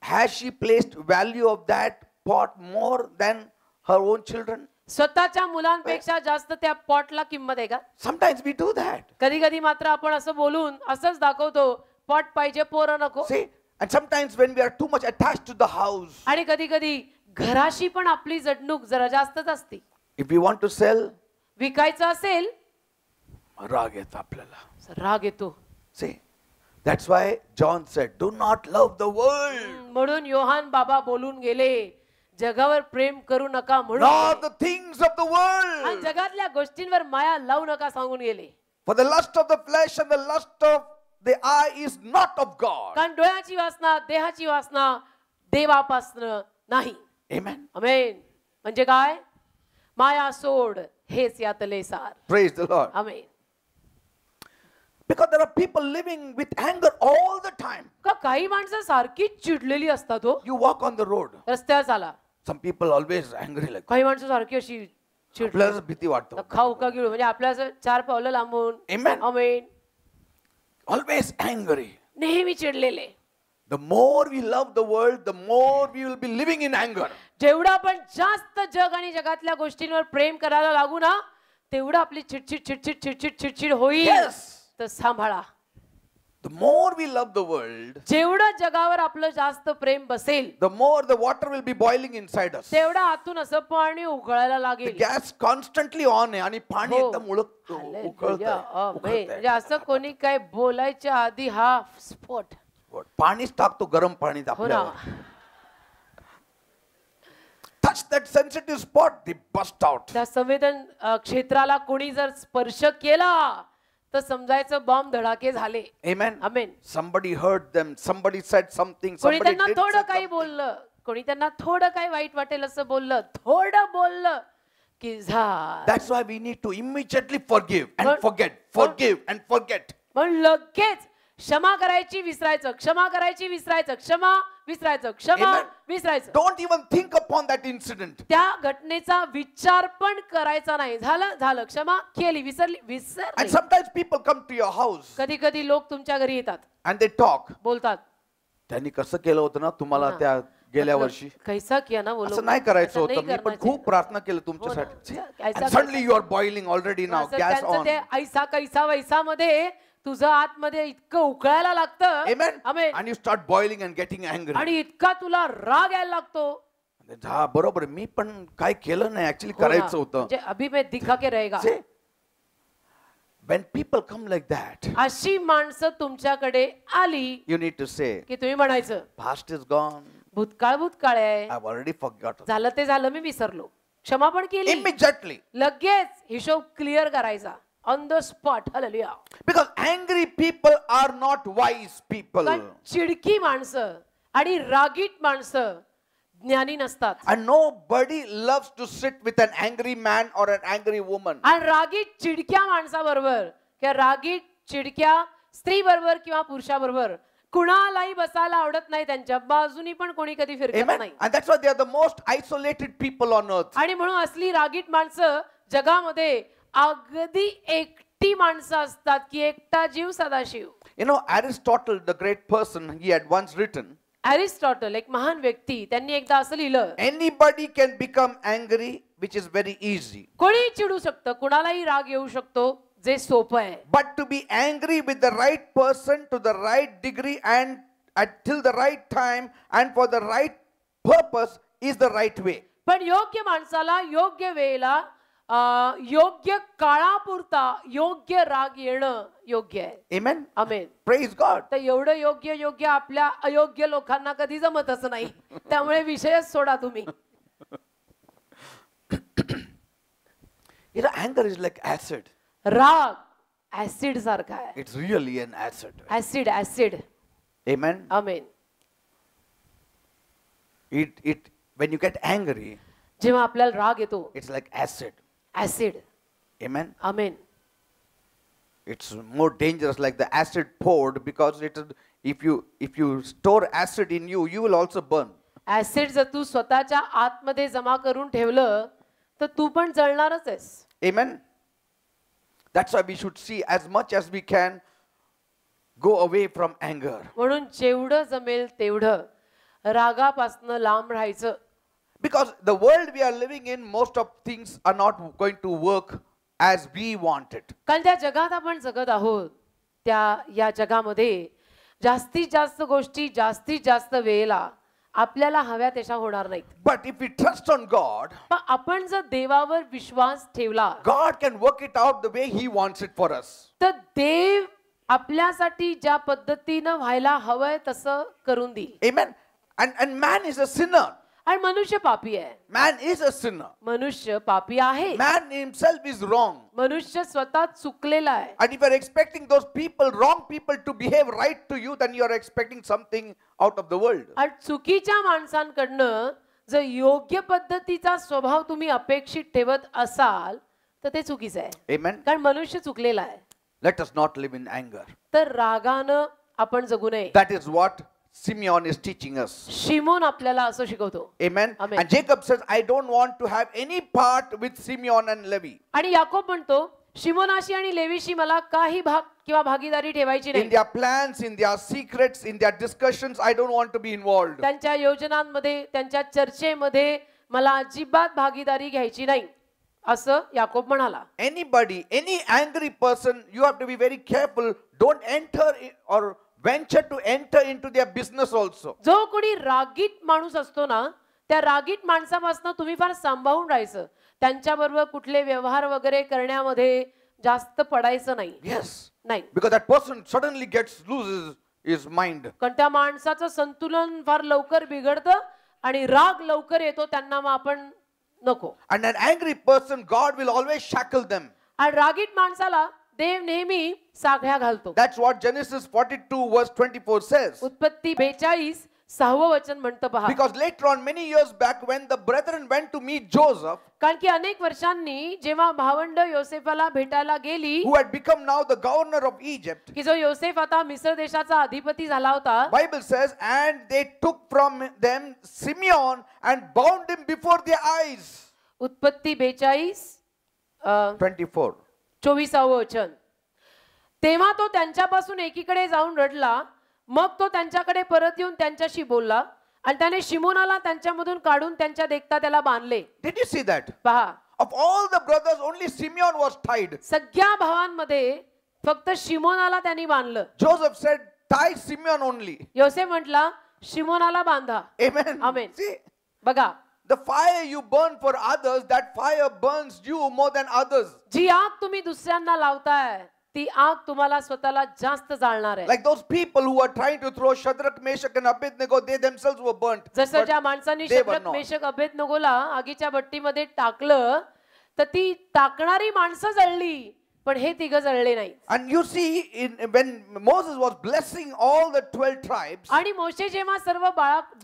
Has she placed value of that pot more than her own children? स्वतःच्या मुलांपेक्षा जास्त त्या पॉटला किंमत आहे का. Sometimes we do that. कधी कधी मात्र आपण असं बोलून असंच दाखवतो पॉट पाहिजे पोरं नको. See, and sometimes when we are too much attached to the house. आणि कधी कधी घराशी पण आपली जडणूक जरा जास्तच असते. If we want to sell, विकायचं असेल राग येतो आपल्याला. राग येतो. See, that's why John said, do not love the world. म्हणून योहान बाबा बोलून गेले जगावर प्रेम करू नका म्हणून. Nor the things of the आणि world. जगातल्या गोष्टींवर माया लावू नका सांगून गेले. For the lust of the flesh and the lust of the eye is not of God. कारण डोळ्याची वासना देहाची वासना देवापासनं नाही. Amen. आमेन. म्हणजे काय माया सोड हेच यातले सार. Praise the Lord. Amen. Because there are people living with anger all the time. का काही माणसं सारखी चिडलेली असतात हो. You walk on the road. रस्त्यावर चाला Some people always angry like. काही माणसं सारखी अशी चिड आपल्याला भीती वाटतो. खाऊ का गिळू म्हणजे आपल्या असं 4 पावलं लांबून. Amen. आमेन. Always angry. नेहमी चिडलेले. The more we love the world, the more we will be living in anger. जेवढा आपण जास्त जग आणि जगातल्या गोष्टींवर प्रेम करायला लागू ना तेवढं आपली चिडचिड चिडचिड चिडचिड चिडचिड होईल. Yes. तर सांभाळा. The more we love the world, जेवढं जगावर आपलं जास्त प्रेम बसेल the more the water will be boiling inside us. तेवढं आतून असं पाणी उकळायला The लागेल. gas constantly on आहे आणि पाणी हो. एकदम हालेलुया. उकळतंय. आमेन. म्हणजे असं कोणी काय बोलायच्या आधी हा स्फोट. पाणीच टाकतो गरम पाणी हो ना. आपल्याला. Touch that sensitive spot, they bust out. त्या संवेदन क्षेत्राला कोणी जर स्पर्श केला तर समजायचं बॉम्ब धडाके झाले. Amen. आमेन. Somebody hurt them, somebody said something, कोणी somebody त्यांना did थोडं काही something. बोललं कोणी त्यांना थोडं काही वाईट वाटेल असं बोललं थोडं बोललं की झालं. That's why we need to immediately forgive and But- forget, forgive and forget. पण लगेच क्षमा करायची विसरायचं क्षमा करायची विसरायचं क्षमा विसरायचं क्षमा Amen. विसरायचं. Don't even think upon that incident. त्या घटनेचा विचार पण करायचा नाही. झालं झालं क्षमा केली विसरली And विसरली. sometimes people come to your house कधी कधी लोक तुमच्या घरी येतात and they talk. बोलतात त्यांनी कसं केलं होतं ना तुम्हाला हो ना. त्या गेल्या वर्षी. कैसा किया ना वो लोग. असं नाही करायचं ऐसा होतं. नहीं मी पण करना खूप चाहिए. प्रार्थना केलं हो तुमच्यासाठी. ना. ऐसा And suddenly you are boiling already now. असं Gas त्यांचं on. ते ऐसा कैसा वैसा मध्ये तुझं आतमध्ये इतकं उकळायला लागतं. Amen. आमेन. And you start boiling and getting angry. आणि इतका तुला राग यायला लागतो. हा बरोबर मी पण काय केलं नाही ऍक्च्युली हो ना. करायचं होतं. म्हणजे अभी मैं दिखा के रहेगा. See, when people come like that, अशी माणसं तुमच्याकडे आली you need to say, की तुम्ही म्हणायचं past is gone. भूतकाळ भूतकाळ आहे. I've already forgotten. झालं ते झालं मी विसरलो. क्षमा पण केली. Immediately. लगेच हिशोब क्लिअर करायचा on the spot. Hallelujah. Because angry people are not wise people. कारण चिडकी माणसं आणि रागीट माणसं ज्ञानी नसतात. And nobody loves to sit with an angry man or an angry woman. आणि रागीट चिडक्या माणसाबरोबर किंवा रागीट चिडक्या स्त्री बरोबर किंवा पुरुषाबरोबर कुणालाही बसायला आवडत नाही. त्यांच्या बाजूनी पण कोणी कधी फिरकत Amen. नाही. And that's why they are the most isolated people on earth. आणि म्हणून असली रागीट माणसं जगामध्ये अगदी एकटी माणसं असतात की एकटा जीव Sadashiv. You know, Aristotle, the great person, he had once written, Aristotle एक महान व्यक्ती, त्यांनी एकदा असं लिहिलं, anybody can become angry, which is very easy. कोणी चिडू शकतं, कुणालाही राग येऊ शकतो, जे सोपं आहे. But to be angry with the right person to the right degree and till the right time and for the right purpose is the right way. पण योग्य माणसाला योग्य वेळेला योग्य काळापुरता योग्य राग येणं योग्य आहे. Amen. आमेन. Praise God. तर एवढं योग्य योग्य आपल्या अयोग्य लोकांना कधी जमतच नाही. त्यामुळे विषयच सोडा तुम्ही. You know, anger is like acid. राग ऍसिड सारखा आहे. It's really an acid. Acid. Amen. Amen. When you get angry, जेव्हा आपल्याला राग येतो, it's like acid. Acid. Amen. Amen. It's more dangerous, like the acid poured, because if you store acid in you, you will also burn. Acid जर तू स्वतःच्या आतमध्ये जमा करून ठेवलं तर तू पण जळणारच आहेस. Amen. That's why we should see as much as we can go away from anger. म्हणून जेवढं जमेल तेवढं रागापासनं लांब राहायचं. Because the world we are living in, most of things are not going to work as we want it. कारण त्या जगात आपण जगत आहोत, या जगामध्ये जास्तीत जास्त गोष्टी जास्तीत जास्त वेळेला आपल्याला हव्या तशा होणार नाहीत. But if we trust on God, पण आपण जर देवावर विश्वास ठेवला, God can work it out the way He wants it for us. तर देव आपल्यासाठी ज्या पद्धतीनं व्हायला हवंय तसं करून देईल. Amen. And man is a sinner. आणि मनुष्य पापी आहे. Man is a sinner. मनुष्य पापी आहे. Man himself is wrong. मनुष्य स्वतः चुकलेला आहे. And if you are expecting those people, wrong people, to behave right to you, then you are expecting something out of the world. आणि चुकीच्या माणसांकडनं जर योग्य पद्धतीचा स्वभाव तुम्ही अपेक्षित ठेवत असाल तर ते चुकीचं आहे. Amen. कारण मनुष्य चुकलेला आहे. Let us not live in anger. तर रागानं आपण जगू नये. That is what Simeon is teaching us. Simon आपल्याला असं शिकवतो. Amen. Amen. And Jacob says, I don't want to have any part with Simeon and Levi. आणि याकोब म्हणतो, शिमोनाशी आणि लेवीशी मला काही भाग किंवा भागीदारी ठेवायची In नाही. their plans, in their secrets, in their discussions, I don't want to be involved. त्यांच्या योजनांमध्ये, त्यांच्या चर्चेमध्ये मला अजिबात भागीदारी घ्यायची नाही, असं याकोब म्हणाला. Anybody, any angry person, you have to be very careful. Don't enter or venture to enter into their business also. जो कोणी रागीट माणूस असतो ना, त्या रागीट माणसापासून तुम्ही फार सांभाळून राहायचं. त्यांच्याबरोबर कुठले व्यवहार वगैरे करण्यामध्ये जास्त पडायचं नाही. Yes. नाही. Because that person suddenly loses his mind. कारण त्या माणसाचं संतुलन फार लवकर बिघडतं आणि राग लवकर येतो त्यांना, मग आपण नको. And an angry person, God will always shackle them. आणि रागीट माणसाला देव नेहमी साखळ्या घालतो. That's what Genesis 42 verse 24 says. उत्पत्ती 42 6वं वचन म्हणतं पहा. Because later on, many years back, when the brethren went to meet Joseph, कारण की अनेक वर्षांनी जेव्हा भावंड योसेफाला भेटायला गेली, who had become now the governor of Egypt, की जो योसेफ आता मिस्र देशाचा अधिपती झाला होता, Bible says, and they took from them Simeon and bound him before their eyes. उत्पत्ती 42 24. 24वं वचन. तेव्हा तो त्यांच्यापासून एकीकडे जाऊन रडला, मग तो त्यांच्याकडे परत येऊन त्यांच्याशी बोलला आणि त्याने शिमोनाला त्यांच्यामधून काढून त्यांच्या देखता त्याला बांधले. Did you see that? पहा, Of all the brothers, only Simeon was tied. सगळ्या भावांमध्ये फक्त शिमोनाला त्यांनी बांधलं. Joseph said, tie Simeon only. योसेफ म्हटला, शिमोनाला बांधा. Amen. Amen. See, बघा, the fire you burn for others, that fire burns you more than others. जी आग तुम्ही दुसऱ्यांना लावताय ती आग तुम्हाला स्वतःला जास्त जाळणार आहे. Like those people who were trying to throw Shadrach, Meshach and Abednego, they themselves were burnt. जसं But ज्या माणसांनी they were Shadrach not. Meshach अबेदनगोला आगीच्या भट्टीमध्ये टाकलं तर ती टाकणारी माणसं जळली, पण हे तिघ जळले नाही. And you see, when Moses was blessing all the 12 tribes, आणि मोशे जेव्हा सर्व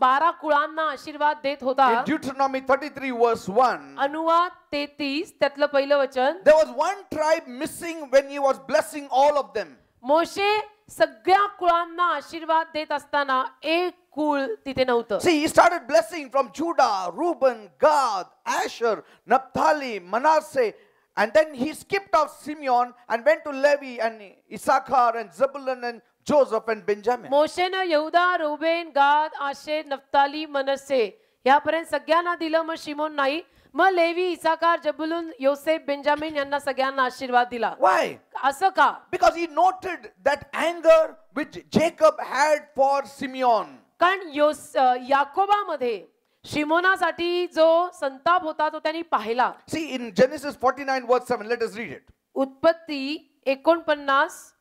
12 कुळांना आशीर्वाद देत होता, in Deuteronomy 33 verse 1, अनुवाद 33 त्यातलं पहिलं वचन, there was one tribe missing when he was blessing all of them. मोशे सगळ्या कुळांना आशीर्वाद देत असताना एक कुळ तिथे नव्हतं. See, he started blessing from Judah, Reuben, Gad, Asher, Naphtali, Manasseh, and then he skipped off Simeon and went to Levi and Issachar and Zebulun and Joseph and Benjamin. मोशेनं यहुदा, Reuben, गाद, आशेर, नफ्ताली, मनस्से यापर्यंत सगळ्यांना दिलं. मग शिमोन नाही. मग levy, इसाकार, जबुलून, योसेफ, Benjamin यांना सगळ्यांना आशीर्वाद दिला. Why? असं का? Because he noted that anger which Jacob had for Simeon. कारण याकोबामध्ये शिमोनासाठी जो संताप होता तो त्यांनी पाहिला. See in Genesis 49 verse 7, let us read it. उत्पत्ती 49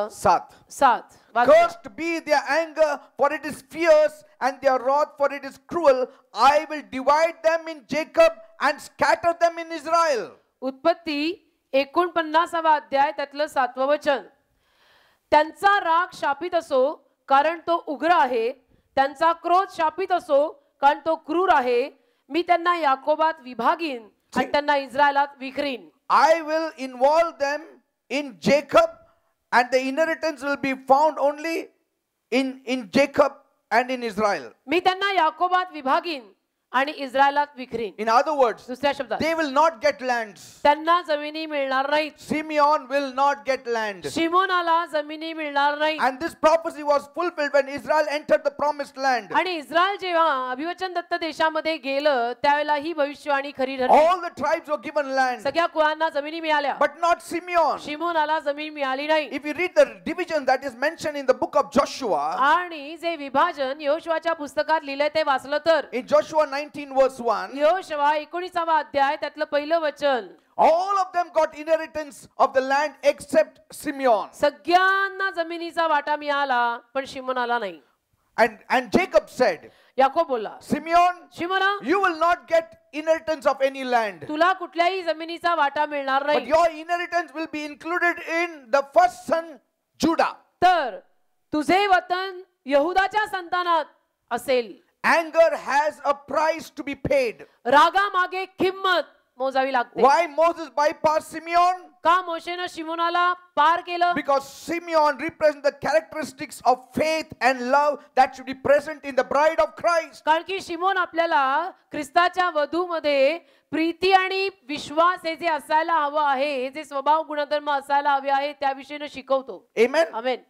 7. 7. Cursed be their anger, for it is fierce, and their wrath, for it is cruel. I will divide them in Jacob and scatter them in Israel. उत्पत्ती 49 अध्याय त्यातलं 7वं वचन. त्यांचा राग शापित असो कारण तो उग्र आहे, त्यांचा क्रोध शापित असो कारण तो क्रूर आहे. मी त्यांना याकोबात विभागीन आणि त्यांना इस्रायलात विखरीन. I will involve them in Jacob, and the inheritance will be found only in Jacob and in Israel. मी त्यांना याकोबात विभागीन आणि इस्रायलात विखरीन. In other words, दुसऱ्या शब्दात they will not get lands. त्यांना जमिनी मिळणार नाहीत. Simeon will not get land. शिमोनाला जमिनी मिळणार नाहीत. And this prophecy was fulfilled when Israel entered the promised land. आणि इस्रायल जेव्हा अभिवचन दत्त देशामध्ये गेलं त्यावेळेला ही भविष्यवाणी खरी ठरली. All the tribes were given land, सगळ्या कुळांना जमिनी मिळाल्या, but not Simeon. शिमोनाला जमीन मिळाली नाही. If you read the division that is mentioned in the book of Joshua, आणि जे विभाजन यहोशुवाच्या पुस्तकात लिहिलंय ते वाचलं तर in Joshua 19 verse 1, यहोशुवा 19 अध्याय त्यातलं पहिलं वचन, all of them got inheritance of the land except Simeon. सगळ्यांना जमिनीचा वाटा मिळाला पण शिमोनाला नाही. And Jacob said, याकोब बोलला, Simeon, Simona you will not get inheritance of any land, तुला कुठल्याही जमिनीचा वाटा मिळणार but नाही. your inheritance will be included in the first son, Judah. तर तुझे वतन यहुदाच्या संतानात असेल. Anger has a price to be paid. रागा मागे किंमत मोजावी लागते. Why Moses bypassed Simeon? का मोशेनं शिमोनाला पार केलं? Because Simeon represents the characteristics of faith and love that should be present in the bride of Christ. कारण की शिमोन आपल्याला ख्रिस्ताच्या वधूमध्ये प्रीती आणि विश्वास हे जे असायला हवं आहे, हे जे स्वभाव गुणधर्म असायला हवे आहे त्याविषयी शिकवतो. Amen. Amen.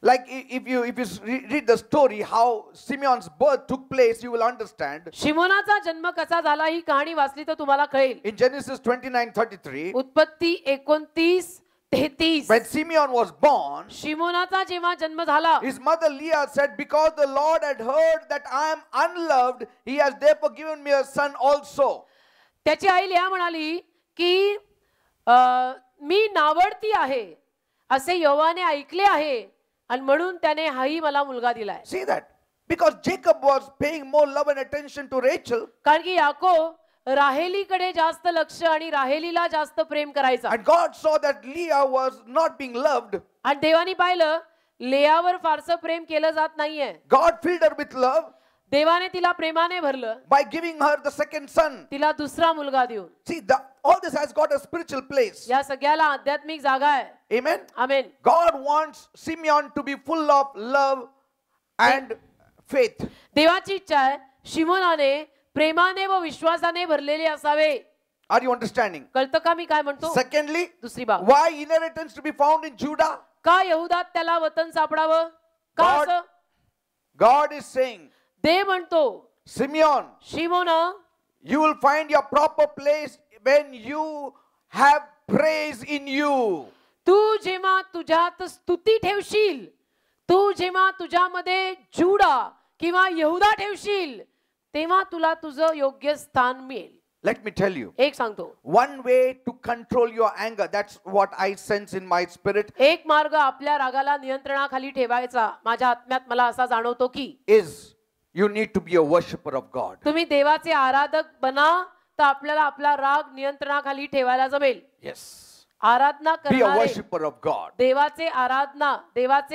Like if you read the story how Simeon's birth took place, you will understand. शिमोनाचा जन्म कसा झाला ही कहाणी वाचली तर तुम्हाला कळेल. In Genesis 29:33, उत्पत्ती 29:33, when Simeon was born, शिमोनाचा जेव्हा जन्म झाला, his mother Leah said, because the Lord had heard that I am unloved, he has therefore given me a son also. त्याची आई लेया म्हणाली की मी नावडती आहे असे यहोवाने ऐकले आहे आणि म्हणून त्याने हाही मला मुलगा दिलाय. See that? Because Jacob was paying more love and attention to Rachel, कारण की याकोब राहेलीकडे जास्त लक्ष आणि राहेलीला जास्त प्रेम करायचा. and God saw that Leah was not being loved. आणि देवाने पाहिलं लेयावर फारसं प्रेम केलं जात नाहीये. God filled her with love देवाने तिला प्रेमाने भरलं, by giving her the second son. तिला दुसरा मुलगा देऊन. See, all this has got a spiritual place. या सगळ्याला आध्यात्मिक जागा आहे. Amen. Amen. God wants Simeon to be full of love and faith. देवाची इच्छा आहे शिमोनाने प्रेमाने व विश्वासाने भरलेले असावे. Are you understanding? कळतं का मी काय म्हणतो? Secondly, दुसरी बाब, why inheritance to be found in Judah? का यहुदात त्याला वतन सापडावं? का God- असं? God is saying, देव म्हणतो Simeon, Simona, you will find your proper place when you have praise in you. तू जेव्हा तुझ्यात स्तुती ठेवशील, तू जेव्हा तुझ्यामध्ये जुडा किंवा यहुदा ठेवशील तेव्हा तुला तुझं योग्य स्थान मिळेल. Let me tell you, एक सांगतो, one way to control your anger, that's what I sense in my spirit, एक मार्ग आपल्या रागाला नियंत्रणाखाली ठेवायचा माझ्या आत्म्यात मला असा जाणवतो की is you need to be a worshipper of God. तुम्ही देवाचे आराधक बना तर आपल्याला आपला राग नियंत्रणाखाली ठेवायला जमेल. Yes. आराधना Be a करणारे, worshipper of God. देवाचे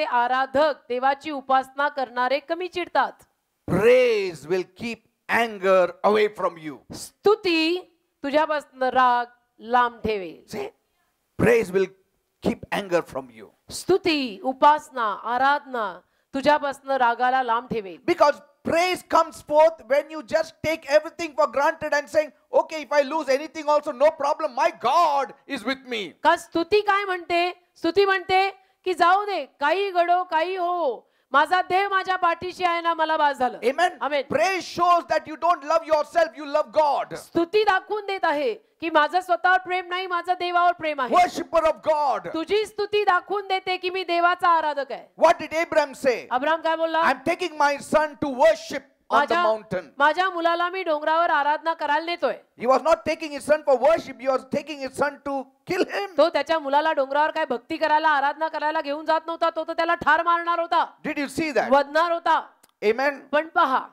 आराधक, देवाची उपासना करणारे कमी चिडतात. Praise will keep anger away from you. स्तुती तुझ्यापासून राग लांब ठेवेल. See? Praise will keep anger from you. स्तुती, उपासना, आराधना तुझ्यापासून रागाला लांब ठेवेल. Because praise comes forth when you just take everything for granted and saying, okay, if I lose anything also, no problem. My God is with me. का स्तुती काय म्हणते? स्तुती म्हणते की जाऊ दे, काही घडो काही हो, माझा देव माझ्या पाठीशी आहे ना, मला बास झालं. Amen. Amen. Praise shows that you don't love yourself, you love God. स्तुती दाखवून देत आहे की माझं स्वतःवर प्रेम नाही, माझं देवावर प्रेम आहे. Worshipper of God. तुझी स्तुती दाखवून देते की मी देवाचा आराधक आहे. What did Abraham say? Abram काय बोलला? I'm taking my son to worship on the mountain. माझ्या मुलाला मी डोंगरावर आराधना करायला नेतोय. He was not taking his son for worship, he was taking his son to kill him. तो त्याच्या मुलाला डोंगरावर काय भक्ती करायला, आराधना करायला घेऊन जात नव्हता, तो तर त्याला ठार मारणार होता, Did you see that? वधणार होता. Amen. पण पहा,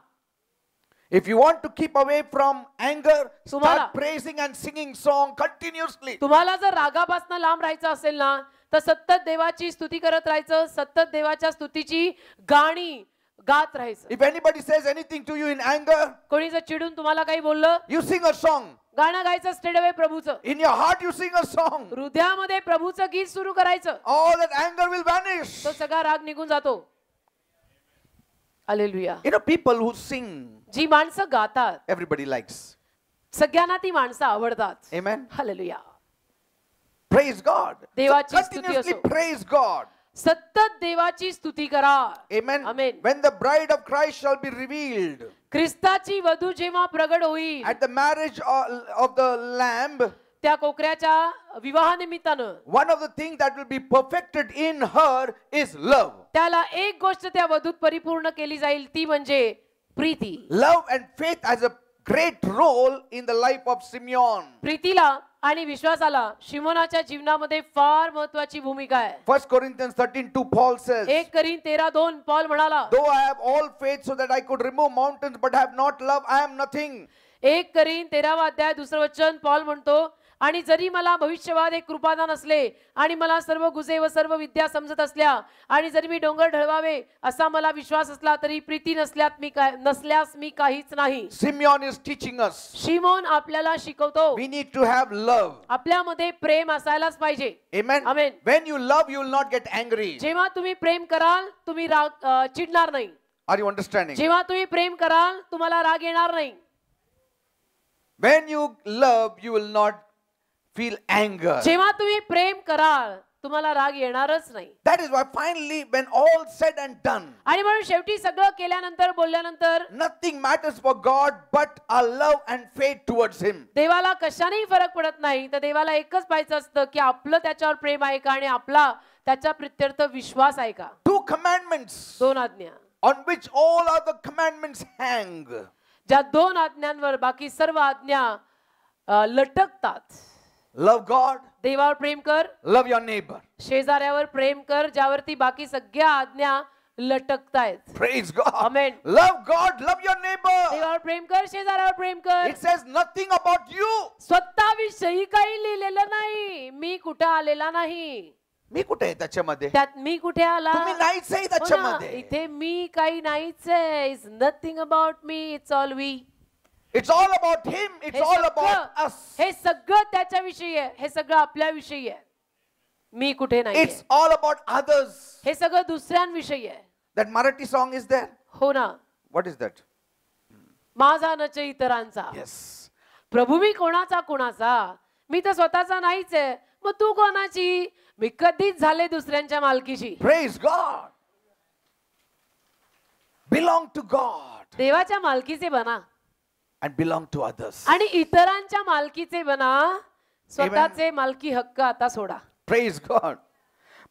If you want to keep away from anger, तुम्हाला- start praising and singing song continuously. तुम्हाला जर रागापासून लांब राहायचं असेल ना, तर सतत देवाची स्तुती करत राहायचं, सतत देवाच्या स्तुतीची गाणी गात राहायचं. If anybody says anything to you in anger, कोणी जर चिडून तुम्हाला काही बोललं, you sing a song. गाणं गायचं स्ट्रेटअवे प्रभूचं. In your heart you sing a song. हृदयामध्ये प्रभूचं गीत सुरू करायचं. All that anger will vanish. तो सगळा राग निघून जातो. Hallelujah. You know, people who sing, जी माणसं गातात, everybody likes. सगळ्यांना ती माणसं आवडतात. Amen. Hallelujah. Praise God. So देवाची स्तुती continuously असो. praise God. सतत देवाची स्तुती करा. Amen. Amen. When the bride of Christ shall be revealed ख्रिस्ताची वधू जेव्हा प्रगट होईल, at the marriage of the Lamb, त्या कोकऱ्याच्या विवाहानिमित्तानं one of the things that will be perfected in her is love. त्याला एक गोष्ट त्या वधूत परिपूर्ण केली जाईल, ती म्हणजे Preeti. Love and faith has a great role in the life of Simeon. प्रीतीला आणि विश्वासाला शिमोनाच्या जीवनामध्ये फार महत्वाची भूमिका आहे. 1 Corinthians 13:2 Paul says, 1 करीन 13:2 पॉल म्हणाला, though I have all faith so that I could remove mountains but have not love, I am nothing. 1 करीन 13वा अध्याय 2रं वचन पॉल म्हणतो, आणि जरी मला भविष्यवाद एक कृपादान असले आणि मला सर्व गुजे व सर्व विद्या समजत असल्या आणि जरी मी डोंगर ढळवावे असा मला विश्वास असला तरी प्रीती नसल्यास मी काहीच नाही. Simeon is teaching us. Simon आपल्याला शिकवतो, We need to have love. आपल्यामध्ये प्रेम असायलाच पाहिजे. Amen. Amen. When you love, you will not get angry. जेव्हा तुम्ही प्रेम कराल तुम्ही चिडणार नाही. Are you understanding? जेव्हा तुम्ही प्रेम कराल तुम्हाला राग येणार नाही. When you love, you will not feel anger. जेव्हा तुम्ही प्रेम कराल तुम्हाला राग येणारच नाही. That is why finally, when all said and done, आणि म्हणून शेवटी सगळं केल्यानंतर बोलल्यानंतर nothing matters for God but our love and faith towards Him. देवाला कशानेही फरक पडत नाही, तर देवाला एकच पाहायचं असतं की आपलं त्याच्यावर प्रेम आहे का आणि आपला त्याच्या प्रित्यर्थ विश्वास आहे का. 2 commandments 2 आज्ञा, on which all other commandments hang. ज्या 2 आज्ञांवर बाकी सर्व आज्ञा लटकतात. Love God, देवावर प्रेम कर, love your neighbor. शेजाऱ्यावर प्रेम कर, ज्यावरती बाकी सगळ्या आज्ञा लटकतायत. Praise God. Amen. Love God, love your neighbor. देवावर प्रेम कर, शेजाऱ्यावर प्रेम कर. It says nothing about you. स्वतःविषयी काही लिहिलेलं नाही. मी कुठे आलेला नाही, मी कुठे आहे त्याच्यामध्ये? त्यात मी कुठे आला. तुम्ही नाहीच आहे हो ना, त्याच्यामध्ये. इथे मी काही नाहीच आहे. It's nothing about me, it's all we. It's all about Him. It's all about us. हे सगळं त्याच्याविषयी आहे, हे सगळं आपल्याविषयी आहे. मी कुठे नाही. It's all about others. हे सगळं दुसऱ्यांविषयी आहे. That Marathi song is there. हो ना. What is that? माझा नच इतरांचा. Yes. प्रभू मी कोणाचा, मी तर स्वतःचा नाहीच आहे, मग तू कोणाची? मी कधीच झाले दुसऱ्यांच्या मालकीची. Praise God. Belong to God देवाच्या मालकीचे बना and belong to others. आणि इतरांच्या मालकीचे बना. स्वतःचे मालकी हक्क आता सोडा. Praise God.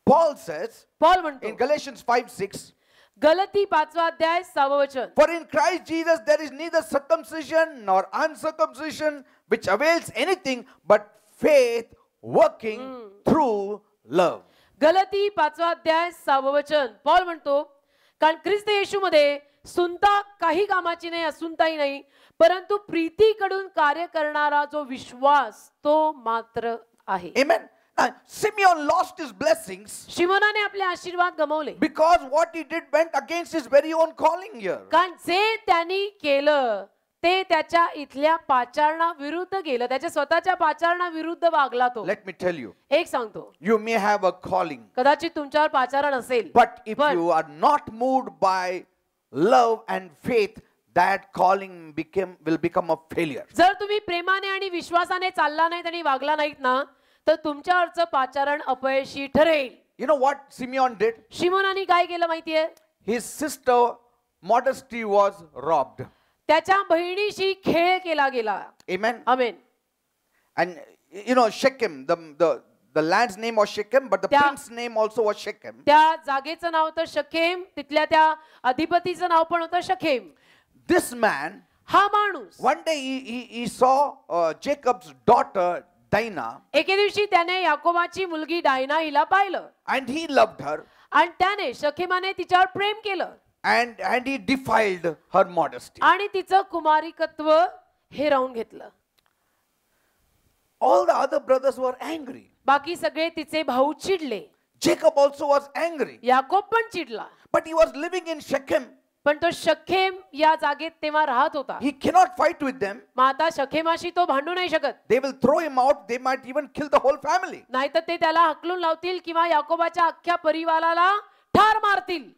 Paul says Paul म्हणतो in Galatians 5:6, गलती 5वा अध्याय 6वं वचन, for in Christ Jesus there is neither circumcision nor uncircumcision which avails anything but faith working through love. गलती 5वा अध्याय 6वं वचन. पॉल म्हणतो कारण ख्रिस्त येशूमध्ये सुनता काही कामाची नाही, असुनताही नाही, परंतु प्रीतीकडून कार्य करणारा जो विश्वास तो मात्र आहे. Amen. Now, Simeon lost his blessings शिमोनाने आपले आशीर्वाद गमावले because what he did went against his very own calling here. कारण जे त्यांनी केलं ते त्याच्या इथल्या पाचारणा विरुद्ध गेलं. त्याच्या स्वतःच्या पाचारणा विरुद्ध वागला तो. Let me tell you, एक सांगतो, you may have a calling, कदाचित तुमच्यावर पाचारण असेल, but if पण you are not moved by love and faith, that calling will become a failure. जर तुम्ही प्रेमाने आणि विश्वासाने चालला नाहीत आणि वागला नाहीत ना, तर तुमच्यावरचं पाचारण अपयशी ठरेल. You know what Simeon did? शिमोनाने काय केलं माहितीये? His sister modesty was robbed. त्याच्या बहिणीशी खेळ केला गेला. Amen. आमेन. And you know Shechem, the land's name was Shechem, but the prince's name also was Shechem. त्या जागेचं नाव होतं शखेम, तिथल्या त्या अधिपतीचं नाव पण होतं शखेम. This man, हा माणूस one day he saw Jacob's daughter Dinah, एके दिवशी त्याने याकोबाची मुलगी डायना हिला पाहिलं and he loved her, आणि त्याने शखेमाने तिच्यावर प्रेम केलं and he defiled her modesty. आणि तिचं कुमारिकत्व हिरावून घेतलं. All the other brothers were angry. बाकी सगळे तिचे भाऊ चिडले. Jacob also was angry, Yakob पण चिडला. but he was living in Shechem. पण तो शखेम या जागेत तेव्हा राहत होता. He cannot fight with them. मग आता शखेमाशी तो भांडू नाही शकत. They will throw him out. They might even kill the whole family. नाहीतर ते त्याला हकलून लावतील किंवा याकोबाच्या अख्ख्या परिवाराला ठार मारतील.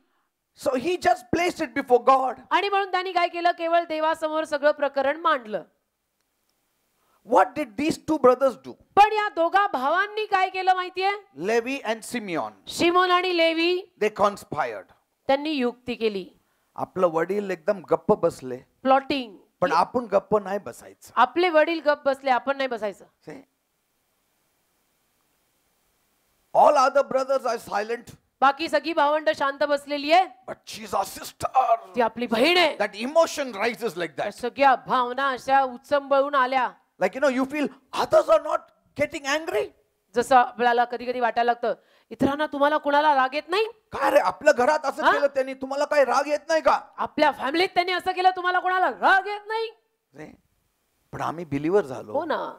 So he just placed it before God. आणि म्हणून त्यांनी काय केलं? केवळ देवासमोर सगळं प्रकरण मांडलं. What did these two brothers do? पण या दोघा भावांनी काय केलं माहितीये? Levi and Simeon. शिमोन आणि लेवी They conspired. त्यांनी युक्ती केली. आपलं वडील एकदम गप्प बसले, प्लॉटिंग. पण आपण गप्प नाही बसायचं. आपले वडील गप्प बसले, आपण नाही बसायचं. See? All other brothers are silent, बाकी सगळी भावंड शांत बसलेली आहे. but she's our sister. ती आपली बहीण आहे. That emotion rises like that. सगळ्या भावना अशा उचंबळून आल्या. Like you feel others are not getting angry. जसं आपल्याला कधी कधी वाटायला लागतं, इतरांना तुम्हाला कुणाला राग येत नाही? काय रे, आपल्या घरात असं केलं त्यांनी, तुम्हाला काही राग येत नाही का? आपल्या फॅमिलीत त्यांनी असं केलं, तुम्हाला कुणाला राग येत नाही? पण आम्ही बिलीवर झालो. हो ना.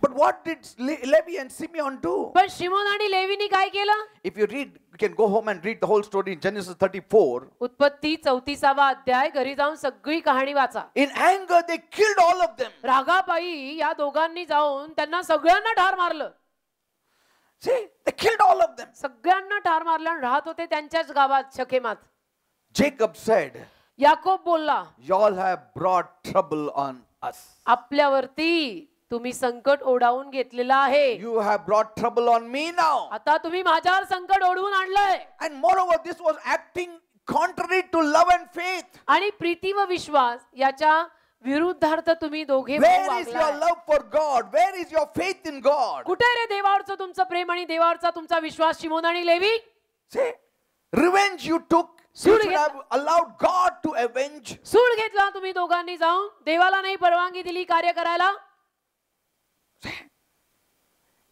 But what did Levi and Simeon do? पण शिमोन आणि लेवीनी काय केलं? If you read, you can go home and read the whole story in Genesis 34. उत्पत्ती 34वा अध्याय, घरी जाऊन सगळी कहाणी वाचा. In anger, they killed all of them. रागापायी या दोघांनी जाऊन त्यांना सगळ्यांना ठार मारलं. See, they killed all of them. सगळ्यांना ठार मारलं आणि राहत होते त्यांच्याच गावात शखेमात. Jacob said, याकोब बोलला, y'all have brought trouble on us. आपल्यावरती तुम्ही संकट ओढावून घेतलेलं आहे. You have brought trouble on me now. आता तुम्ही माझ्यावर संकट ओढवून आणलंय. And moreover, this was acting contrary to love and faith. आणि प्रीती व विश्वास याच्या विरुद्धार्थ तुम्ही दोघे Where is your love for God? Where is your faith in God? कुठे रे देवावरचं तुमचं प्रेम आणि देवावरचा तुमचा विश्वास शिमोन आणि levy? See, revenge you took. You should have allowed God to avenge. सूड घेतला तुम्ही दोघांनी जाऊन, देवाला नाही परवानगी दिली कार्य करायला.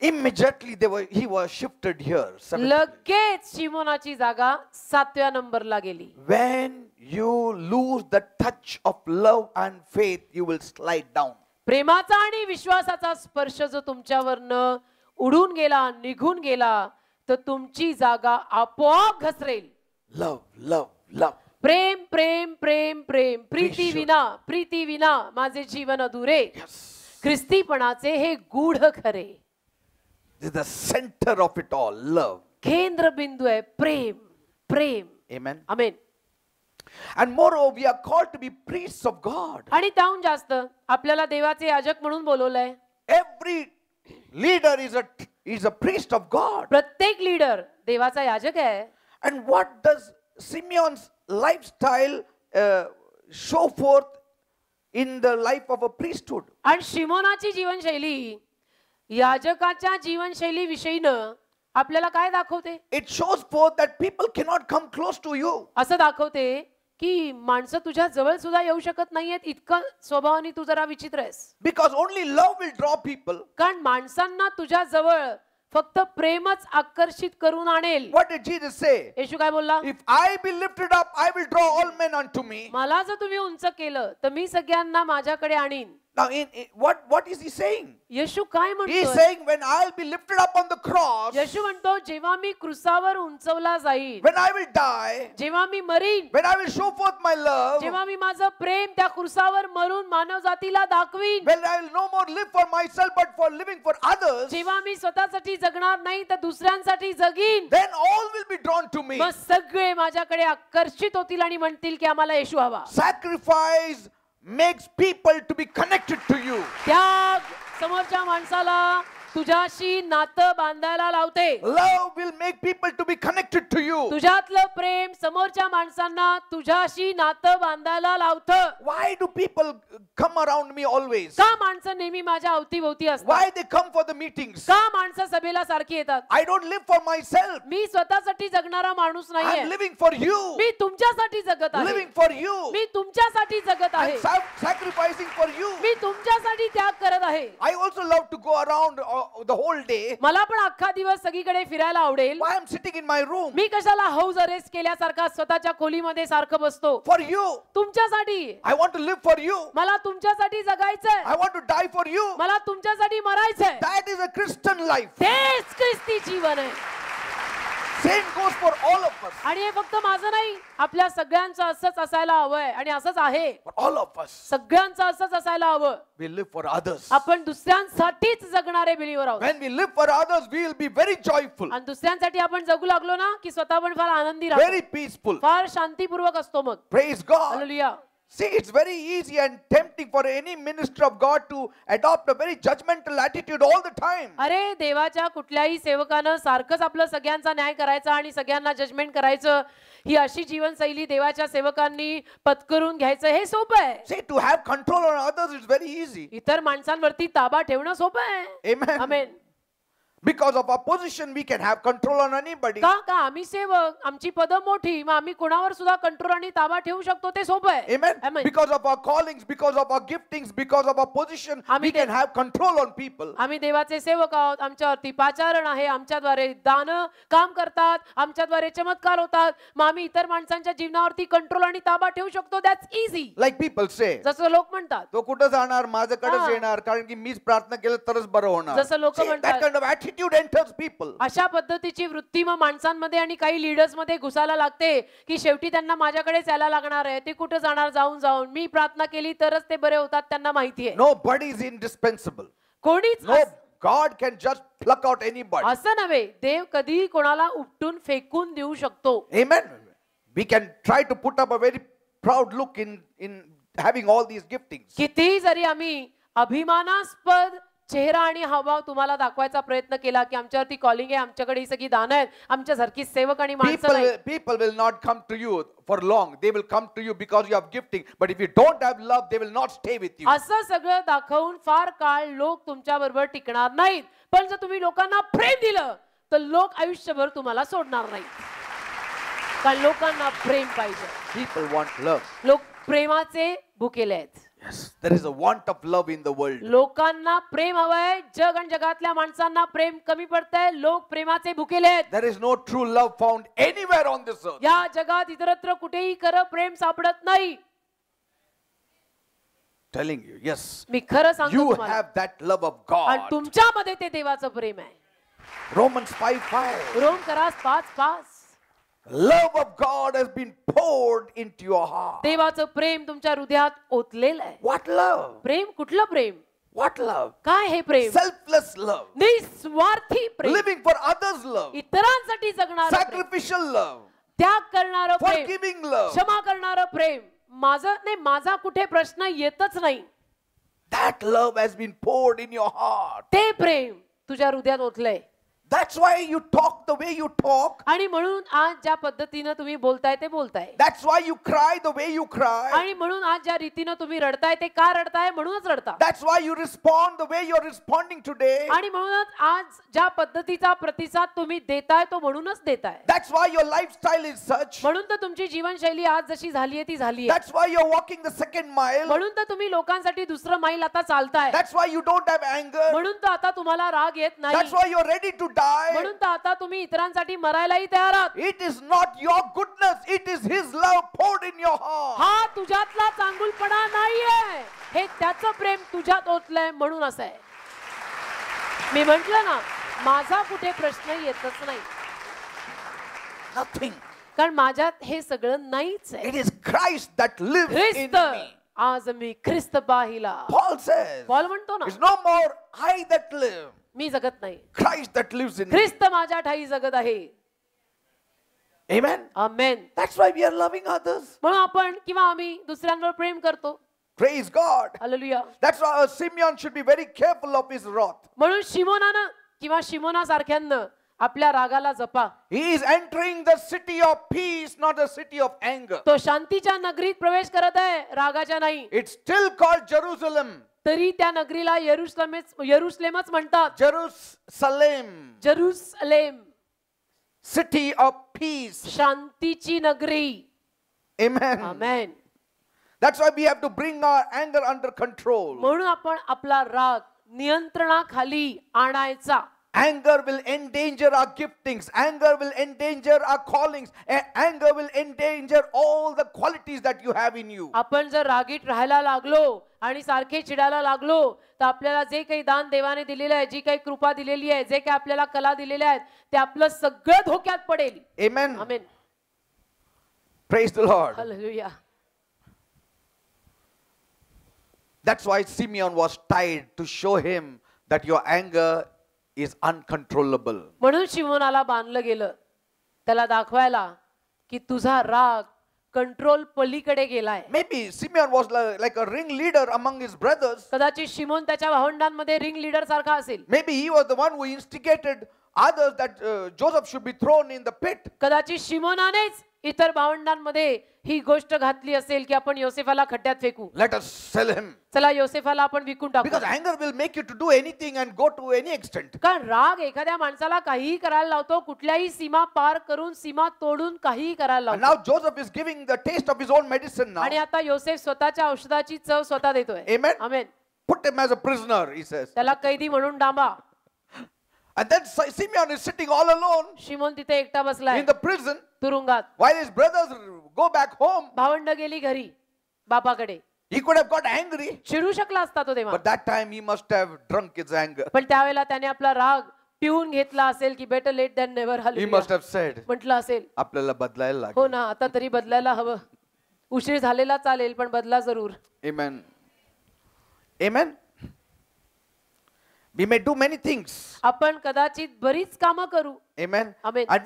Immediately he was shifted here. लगेच शिमोनाची जागा 7व्या नंबरला गेली. When you lose the touch of love and faith, you will slide down. प्रेमाचा आणि विश्वासाचा स्पर्श जो तुमच्यावरनं उडून गेला, निघून गेला, तर तुमची जागा आपोआप घसरेल. Love, love, love. प्रेम प्रेम प्रेम प्रेम. प्रीती विना माझे जीवन अधुरे. ख्रिस्तीपणाचे हे गूढ खरे. This is the center of it all, love. केंद्र बिंदू आहे प्रेम, प्रेम. Amen. आमेन. And moreover, we are called to be priests of God. आणि त्याहून जास्त आपल्याला देवाचे याजक म्हणून बोलवलंय. Every leader is a priest of God. प्रत्येक लीडर देवाचा याजक आहे. And what does Simeon's lifestyle show forth in the life of a priesthood? आणि शिमोनाची जीवनशैली याजकाच्या जीवनशैली विषयीनं आपल्याला काय दाखवते? It shows forth that people cannot come close to you. असं दाखवते की माणसं तुझ्या जवळ सुद्धा येऊ शकत नाहीयेत, इतकं स्वभावाने तू जरा विचित्र आहेस. Because only love will draw people. कारण माणसांना तुझ्या जवळ फक्त प्रेमच आकर्षित करून आणेल. What did Jesus say? येशू काय बोलला? If I be lifted up, I will draw all men unto me. मला जर तुम्ही उंच केलं तर मी सगळ्यांना माझ्याकडे आणीन. Now, what is he saying? येशू काय He is म्हणतो? saying, when I'll be lifted up on the cross, येशू म्हणतो, जेव्हा मी क्रुसावर उंचवला जाईल, when I will die, जेव्हा मी marine, when I will show forth my love, जेव्हा मी माझं प्रेम त्या क्रुसावर मरून मानव जातीला दाखवीन, when I will no more live for myself but for living for others, जेव्हा मी स्वतःसाठी जगणार नाही तर दुसऱ्यांसाठी जगीन, then all will be drawn to me. मग सगळे माझ्याकडे आकर्षित होतील आणि म्हणतील की आम्हाला येशू हवा. Sacrifice makes people to be connected to you. त्याग समोरच्या माणसाला तुझ्याशी नातं बांधायला लावते. Love will make people to be connected to you. तुझ्यातलं प्रेम समोरच्या माणसांना तुझ्याशी नातं बांधायला लावतं. Why do people come around me always? का माणसं नेहमी माझ्या अवतीभोवती असतात? Why they come for the meetings? का माणसं सभेला सारखी येतात? I don't live for myself. मी स्वतःसाठी जगणारा माणूस नाहीये. I'm living for you. मी तुमच्यासाठी जगत आहे. Living for you. मी तुमच्यासाठी जगत आहे. I'm sacrificing for you. मी तुमच्यासाठी त्याग करत आहे. I also love to go around the whole day. मला पण अख्खा दिवस सगळीकडे फिरायला आवडेल. Why I'm sitting in my room? मी कशाला हाऊस अरेस्ट केल्यासारखा स्वतःच्या खोलीमध्ये सारखं बसतो? For you. तुमच्यासाठी. I want to live for you. मला तुमच्यासाठी जगायचंय. I want to die for you. मला तुमच्यासाठी मरायचंय. That is a Christian life. तेच ख्रिस्ती जीवन आहे. Same goes for all of us. आणि हे फक्त माझं नाही, आपल्या सगळ्यांचं असंच असायला हवंय आणि असंच आहे. For all of us. सगळ्यांचं असंच असायला हवं. We live for others. आपण दुसऱ्यांसाठीच जगणारे बिलीवर आहोत. When we live for others, we will be very joyful. आणि दुसऱ्यांसाठी आपण जगू लागलो ना की स्वतः पण फार आनंदी राहतो. Very peaceful. फार शांतीपूर्वक असतो मग. Praise God. Hallelujah. See, it's very easy and tempting for any minister of God to adopt a very judgmental attitude all the time. अरे देवाच्या कुठल्याही सेवकानं सारखंच आपलं सगळ्यांचा न्याय करायचा आणि सगळ्यांना जजमेंट करायचं, ही अशी जीवनशैली देवाच्या सेवकांनी पत्करून घ्यायचं हे सोपं आहे. See, to have control on others is very easy. इतर माणसांवरती ताबा ठेवणं सोपं आहे. Amen. Amen. Because of our position, we can have control on anybody. का का आम्ही सेवक, आमची पदं मोठी, मग आम्ही कोणावर सुद्धा कंट्रोल आणि ताबा ठेवू शकतो, ते सोपं आहे. Amen. Amen. Because of our callings, because of our giftings, because of our position, we can have control on people. आम्ही देवाचे सेवक आहोत, आमच्यावरती पाचारण आहे, आमच्याद्वारे दान काम करतात, आमच्याद्वारे चमत्कार होतात, मग आम्ही इतर माणसांच्या जीवनावरती कंट्रोल आणि ताबा ठेवू शकतो. That's easy. Like people say, जसं लोक म्हणतात, तो कुठं जाणार, माझ्याकडेच येणार, कारण की मीच प्रार्थना केलं तरच बरं होणार. जसं लोक That म्हणतात. kind of attitude enters people. अशा पद्धतीची वृत्ती मग माणसांमध्ये आणि काही लीडर्स मध्ये घुसायला लागते की शेवटी त्यांना माझ्याकडेच यायला लागणार आहे, ते कुठे जाणार, जाऊन जाऊन मी प्रार्थना केली तरच ते बरे होतात, त्यांना माहिती आहे. Nobody is indispensable. कोणीच No, God can just pluck out anybody. असं नव्हे, देव कधीही कोणाला उपटून फेकून देऊ शकतो. Amen. We can try to put up a very proud look in having all these giftings. कितीही जरी आम्ही अभिमानास्पद चेहरा आणि हावभाव तुम्हाला दाखवायचा प्रयत्न केला की आमच्यावरती कॉलिंग आहे, आमच्याकडे ही सगळी दानं आहेत, आमच्यासारखी सेवक आणि माणसं नाही. People will not come to you for long. They will come to you because you have gifting. But if you don't have love, they will not stay with you. असं सगळं दाखवून फार काळ लोक तुमच्या बरोबर टिकणार नाहीत. पण जर तुम्ही लोकांना प्रेम दिलं तर लोक आयुष्यभर तुम्हाला सोडणार नाहीत. कारण लोकांना प्रेम पाहिजे. People want love. लोक प्रेमाचे भुकेले आहेत. Yes, there is a want of love in the world. लोकांना प्रेम हवंय. जग आणि जगातल्या माणसांना प्रेम कमी पडतंय. लोक प्रेमाचे भुकेले आहेत. There is no true love found anywhere on this earth. या जगात इतरत्र कुठेही खरं प्रेम सापडत नाही. Telling you, yes. मी खरं सांगतो You तुम्हाला. have that love of आणि God. तुमच्यामध्ये ते देवाचं प्रेम आहे. Romans 5:5. Rome करास 5:5. Love of God has been poured into your heart. देवाचं प्रेम तुमच्या हृदयात ओतलेलं आहे. What love? प्रेम कुठलं प्रेम? What love? काय हे प्रेम? Selfless love. निस्वार्थी प्रेम. Living for others love. इतरांसाठी जगणारं प्रेम. Sacrificial love. त्याग करणारं प्रेम. Forgiving love. क्षमा करणारं प्रेम. माझा कुठे प्रश्न येतच नाही. That love has been poured in your heart. ते प्रेम तुझ्या हृदयात ओतलंय. That's why you talk the way you talk. आणि म्हणून आज ज्या पद्धतीनं तुम्ही बोलताय ते बोलताय. That's why you cry the way you cry. आणि म्हणून आज ज्या रीतीनं तुम्ही रडताय ते का रडताय म्हणूनच रडता. That's why you respond the way you're responding today. आणि म्हणूनच आज ज्या पद्धतीचा प्रतिसाद तुम्ही देताय तो म्हणूनच देताय. That's why your lifestyle is such. म्हणून तर तुमची जीवनशैली आज जशी झालीये ती झालीये. That's why you're walking the second mile. म्हणून तर तुम्ही लोकांसाठी दुसरं मैल आता चालताय. That's why you don't have anger. म्हणून तर आता तुम्हाला राग येत नाही. That's why you're ready to die. म्हणून तर आता तुम्ही इतरांसाठी मरायलाही तयार आहात. It is not your goodness, it is His love poured in your heart. हा तुझ्यातला चांगुलपणा नाहीये, हे त्याचं प्रेम तुझ्यात ओतलंय म्हणून असं आहे. मी म्हंटल ना, माझा कुठे प्रश्न येतच नाही. Nothing. कारण माझ्यात हे सगळं नाहीच आहे. It is Christ that lives in Christ, me. आज मी ख्रिस्त पाहिला. Paul says, पॉल म्हणतो ना, it's no more I that live, मी जगत नाही, Christ that lives in me. ख्रिस्त माझ्या ठाई जगत आहे. Amen. Amen. That's why we are loving others. म्हणून आपण किंवा आम्ही दुसऱ्यांवर प्रेम करतो. Praise God. Hallelujah. That's why Simeon should be very careful of his wrath. म्हणून शिमोनानं किंवा शिमोना सारख्यानं आपल्या रागाला जपा. He is entering the city of peace, not the city of anger. तो शांतीच्या नगरीत प्रवेश करत आहे, रागाच्या नाही. It's still called Jerusalem. तरी त्या नगरीला यरुशलेमच म्हणतात. Jerusalem. Jerusalem, City of peace. शांतीची नगरी. Amen. Amen. That's why we have to bring our anger under control. म्हणून आपण आपला राग नियंत्रणाखाली आणायचा. Anger will endanger our giftings. Anger will endanger our callings. Anger will endanger all the qualities that you have in you. आपण जर रागीट राहायला लागलो आणि सारखे चिडायला लागलो तर आपल्याला जे काही दान देवाने दिलेलं आहे, जी काही कृपा दिलेली आहे, जे काही आपल्याला कला दिलेल्या आहेत, ते आपलं सगळं धोक्यात पडेल. Amen. Amen. Praise the Lord. Hallelujah. That's why Simeon was tied to show him that your anger is uncontrollable. म्हणून शिमोनाला बांधलं गेलं त्याला दाखवायला की तुझा राग कंट्रोल पलीकडे गेलाय. Maybe Simeon was like a ringleader among his brothers. कदाचित शिमोन त्याच्या भावंडांमध्ये रिंग लीडर सारखा असेल. Maybe he was the one who instigated others that Joseph should be thrown in the pit. कदाचित शिमोनानेच इतर भावंडांमध्ये ही गोष्ट घातली असेल की आपण योसेफाला खड्ड्यात फेकू. Let us sell him. चला योसेफाला आपण विकून टाकू. Because anger will make you to do anything and go to any extent. कारण राग एखाद्या माणसाला काहीही करायला लावतो, कुठल्याही सीमा पार करून सीमा तोडून काहीही करायला And लावतो. now Joseph is giving the taste of his own medicine now. आणि आता योसेफ स्वतःच्या औषधाची चव स्वतः देतोय. Amen. Amen. Put him as a prisoner, he says. त्याला कैदी म्हणून डांबा. And then Simeon is sitting all alone Simon तिथे एकटा बसलाय in the prison तुरुंगात. while his brothers go back home. भावंड गेली घरी बापाकडे. He could have got angry, चिडू शकला असता तो तेव्हा. but that time he must have drunk his anger. पण त्यावेळेला त्याने आपला राग पिऊन घेतला असेल की better late than never. He must have said, म्हटलं असेल आपल्याला बदलायला हो लागेल. ना, आता तरी बदलायला हवं. उशीर झालेला चालेल पण बदला जरूर. Amen. Amen. We may do many things. आपण कदाचित बरीच कामं करू. Amen. Amen. And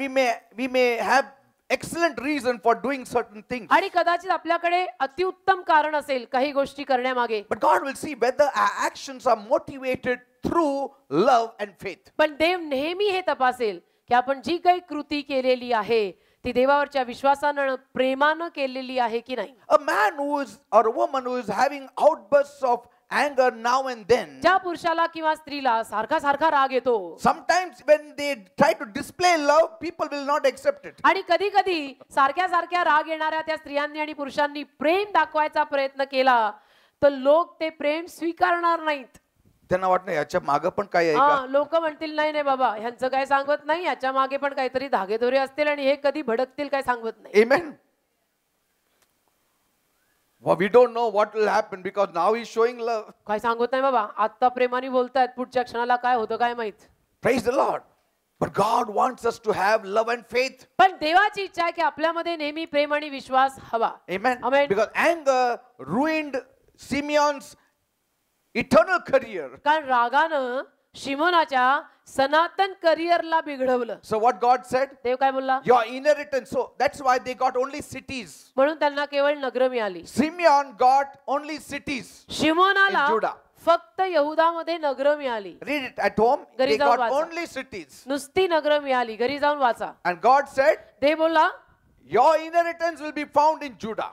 we may have excellent reason for doing certain things. आणि कदाचित आपल्याकडे अतिउत्तम कारण असेल काही गोष्टी करण्यामागे. But God will see whether our actions are motivated through love and faith. पण देव नेहमी हे तपासेल की आपण जी काही कृती केलेली आहे ती देवावरच्या विश्वासानं प्रेमानं केलेली आहे की नाही. A man who is or a woman who is having outbursts of anger now and then, ज्या पुरुषाला किंवा स्त्रीला सारखा सारखा राग येतो, sometimes when they try to display love, people will not accept it. आणि कधी कधी सारख्या सारख्या राग येणाऱ्या त्या स्त्रियांनी आणि पुरुषांनी प्रेम दाखवायचा प्रयत्न केला तर लोक ते प्रेम स्वीकारणार नाहीत. त्यांना वाटतं याच्या मागे पण काय आहे का? लोक म्हणतील नाही नाही बाबा ह्यांचं काय सांगत नाही, याच्या मागे पण काहीतरी धागेदोरे असतील आणि हे कधी भडकतील काय सांगत नाही. Amen. Well, we don't know what will happen because now he's showing love. काय सांगत नाही बाबा, आता प्रेमाने बोलतायत, पुढच्या क्षणाला काय होतं काय माहित. Praise the Lord. But God wants us to have love and faith. पण देवाची इच्छा आहे की आपल्यामध्ये नेहमी प्रेम आणि विश्वास हवा. Amen. Amen. Because anger ruined Simeon's eternal career. कारण रागानं शिमोनाच्या सनातन करिअरला बिघडवलं. So what God said? देव काय बोलला? Your inheritance. So that's why they got only cities. म्हणून त्यांना केवळ नगर मिळाली. Simeon got only cities. शिमोनाला In Judah. फक्त यहुदामध्ये नगर मिळाली. Read it at home. घरी They जाऊन got वाचा. only cities. नुसती नगर मिळाली, घरी जाऊन वाचा. And God said, देव बोलला your inheritance will be found in Judah.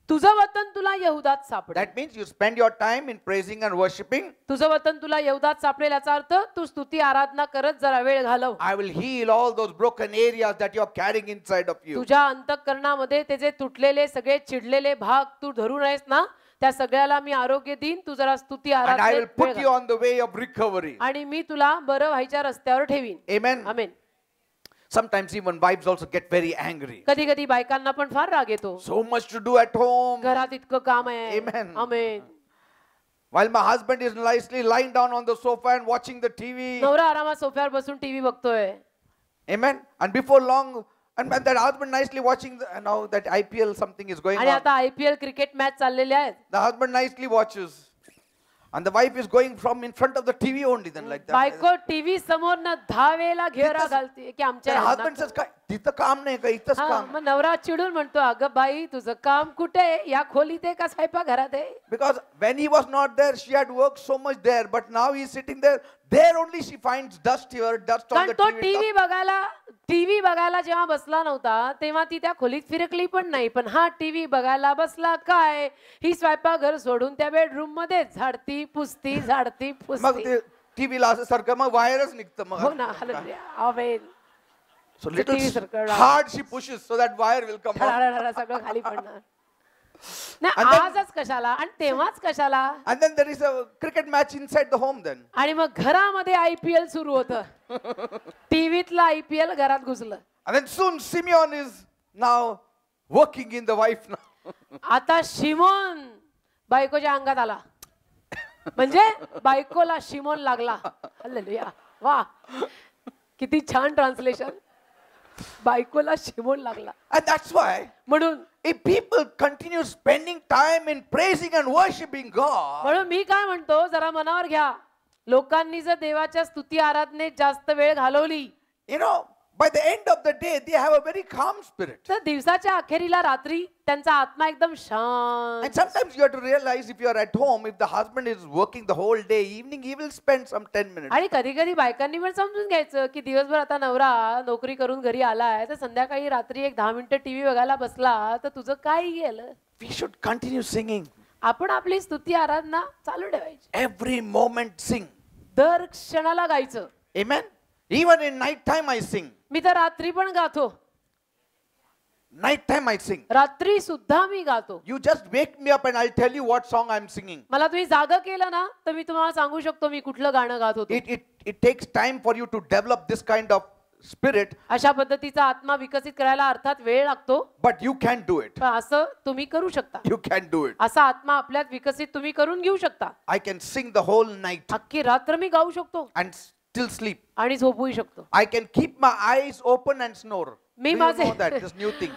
तुझं वतन तुला यहुदात सापडेल. That means you spend your time in praising and worshiping. तुझं वतन तुला यहुदात सापडेल याचा अर्थ तू स्तुती आराधना करत जरा वेळ घालव. I will heal all those broken areas that you are carrying inside of you. तुझ्या अंतःकरणामध्ये ते जे तुटलेले सगळे चिडलेले भाग तू धरून आहेस ना, त्या सगळ्याला मी आरोग्य देईन. तू जरा स्तुती And I will आराधनेत put वेळ you घाल. on the way of recovery. आणि मी तुला बरं व्हायच्या रस्त्यावर ठेवीन. Amen. आमेन. Sometimes even wives also get very angry. कधी कधी बायकांना पण फार राग येतो. So much to do at home. घरात इतकं काम आहे. Amen. Amen. While my husband is nicely lying down on the sofa and watching the TV. नवरा आरामात सोफ्यावर बसून टीव्ही बघतोय. Amen. And before long, and that husband nicely watching now that IPL something is going आणि on. आता IPL cricket match चाललेल्या आहेत. The husband nicely watches. And the wife is going from in front of the TV only then like that. बायको TV समोर न 10 वेळेला घेरा घालते की आमच्या Then husband says, "काय तिथं काम नाही का इथंच हा, काम?" मग नवरा चिडून म्हणतो अगं बाई तुझं काम कुठे आहे? या खोलीत आहे का स्वयंपाक घरात आहे? Because when he was not there, she had worked so much there, but now he is sitting there. There only she finds dust here, dust on कारण the तो TV. टीव्ही बघायला जेव्हा बसला नव्हता तेव्हा ती त्या खोलीत फिरकली पण नाही. पण हा टीव्ही बघायला बसला काय, ही स्वयंपाकघर सोडून त्या बेडरूम मध्ये झाडती पुसती झाडती मग पुसती. ते टीव्हीला असं सारखं मग वायरच निघतं हो मग. ना, हालेलुया, आमेन. So TV little सारखं hard she pushes so that wire will come out. ठळाठळा सगळं खाली पडणार. नाही And then- आजच कशाला आणि तेव्हाच कशाला. And then there is a cricket match inside the home then. आणि मग घरामध्ये IPL सुरू होतं. टीव्हीतला IPL घरात घुसलं. And then soon Simeon is now working in the wife now. आता शिमोन बायकोच्या अंगात आला. म्हणजे बायकोला शिमोन लागला. हालेलुया, वा किती छान ट्रान्सलेशन. बायकोला शिमोन लागला. And that's why म्हणून if people continue spending time in praising and worshiping God, म्हणून मी काय म्हणतो, जरा मनावर घ्या. लोकांनी जर देवाच्या स्तुती आराधनेत जास्त वेळ घालवली you know, by the end of the day, they have a very calm spirit. तर दिवसाच्या अखेरीला रात्री त्यांचा आत्मा एकदम शांत. And sometimes you have to realize if you are at home, if the husband is working the whole day, evening, he will spend some 10 minutes. आणि कधी कधी बायकांनी पण समजून घ्यायचं की दिवसभर आता नवरा नोकरी करून घरी आलाय तर संध्याकाळी रात्री एक 10 मिनिटं टीव्ही बघायला बसला तर तुझं काय गेलं. We should continue singing. आपण आपली स्तुती आराधना चालू ठेवायची. Every moment sing. दर क्षणाला गायचं. Amen. Even in night time I sing. मी तर रात्री पण गातो. Night time I sing. रात्री सुद्धा मी गातो. You just wake me up and I'll tell you what song I'm singing. मला तुम्ही जागा केलं ना तर मी तुम्हाला सांगू शकतो मी कुठलं गाणं गात होतो. It takes time for you to develop this kind of spirit, अशा पद्धतीचा आत्मा विकसित करायला अर्थात वेळ लागतो. but you can do it. पण असं तुम्ही करू शकता. You can do it. असा आत्मा आपल्यात विकसित तुम्ही करून घेऊ शकता. I can sing the whole night अख्खी रात्र मी गाऊ शकतो and still sleep. आणि झोपूही शकतो. I can keep my eyes open and snore. Me Do you माझे know that, this new thing?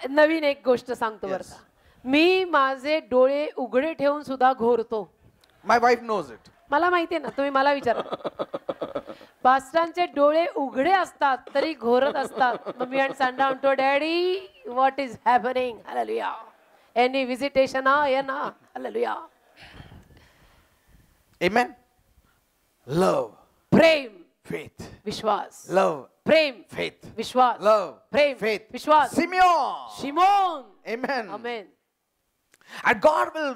नवीन एक गोष्ट सांगतो बरं Yes. का. मी माझे डोळे उघडे ठेवून सुद्धा घोरतो. My wife knows it. मला माहितीये ना, तुम्ही मला विचारा. पास्टरांचे डोळे उघडे असतात तरी घोरत असतात. मग मी आणि सांडा म्हणतो, daddy what is happening. Hallelujah. Any visitation आहे ना. हालेलुया. Amen. Love, प्रेम, faith. विश्वास. Love, प्रेम, faith. विश्वास. Love, प्रेम, faith. विश्वास. Simeon. शिमोन. Amen. आमेन. And God will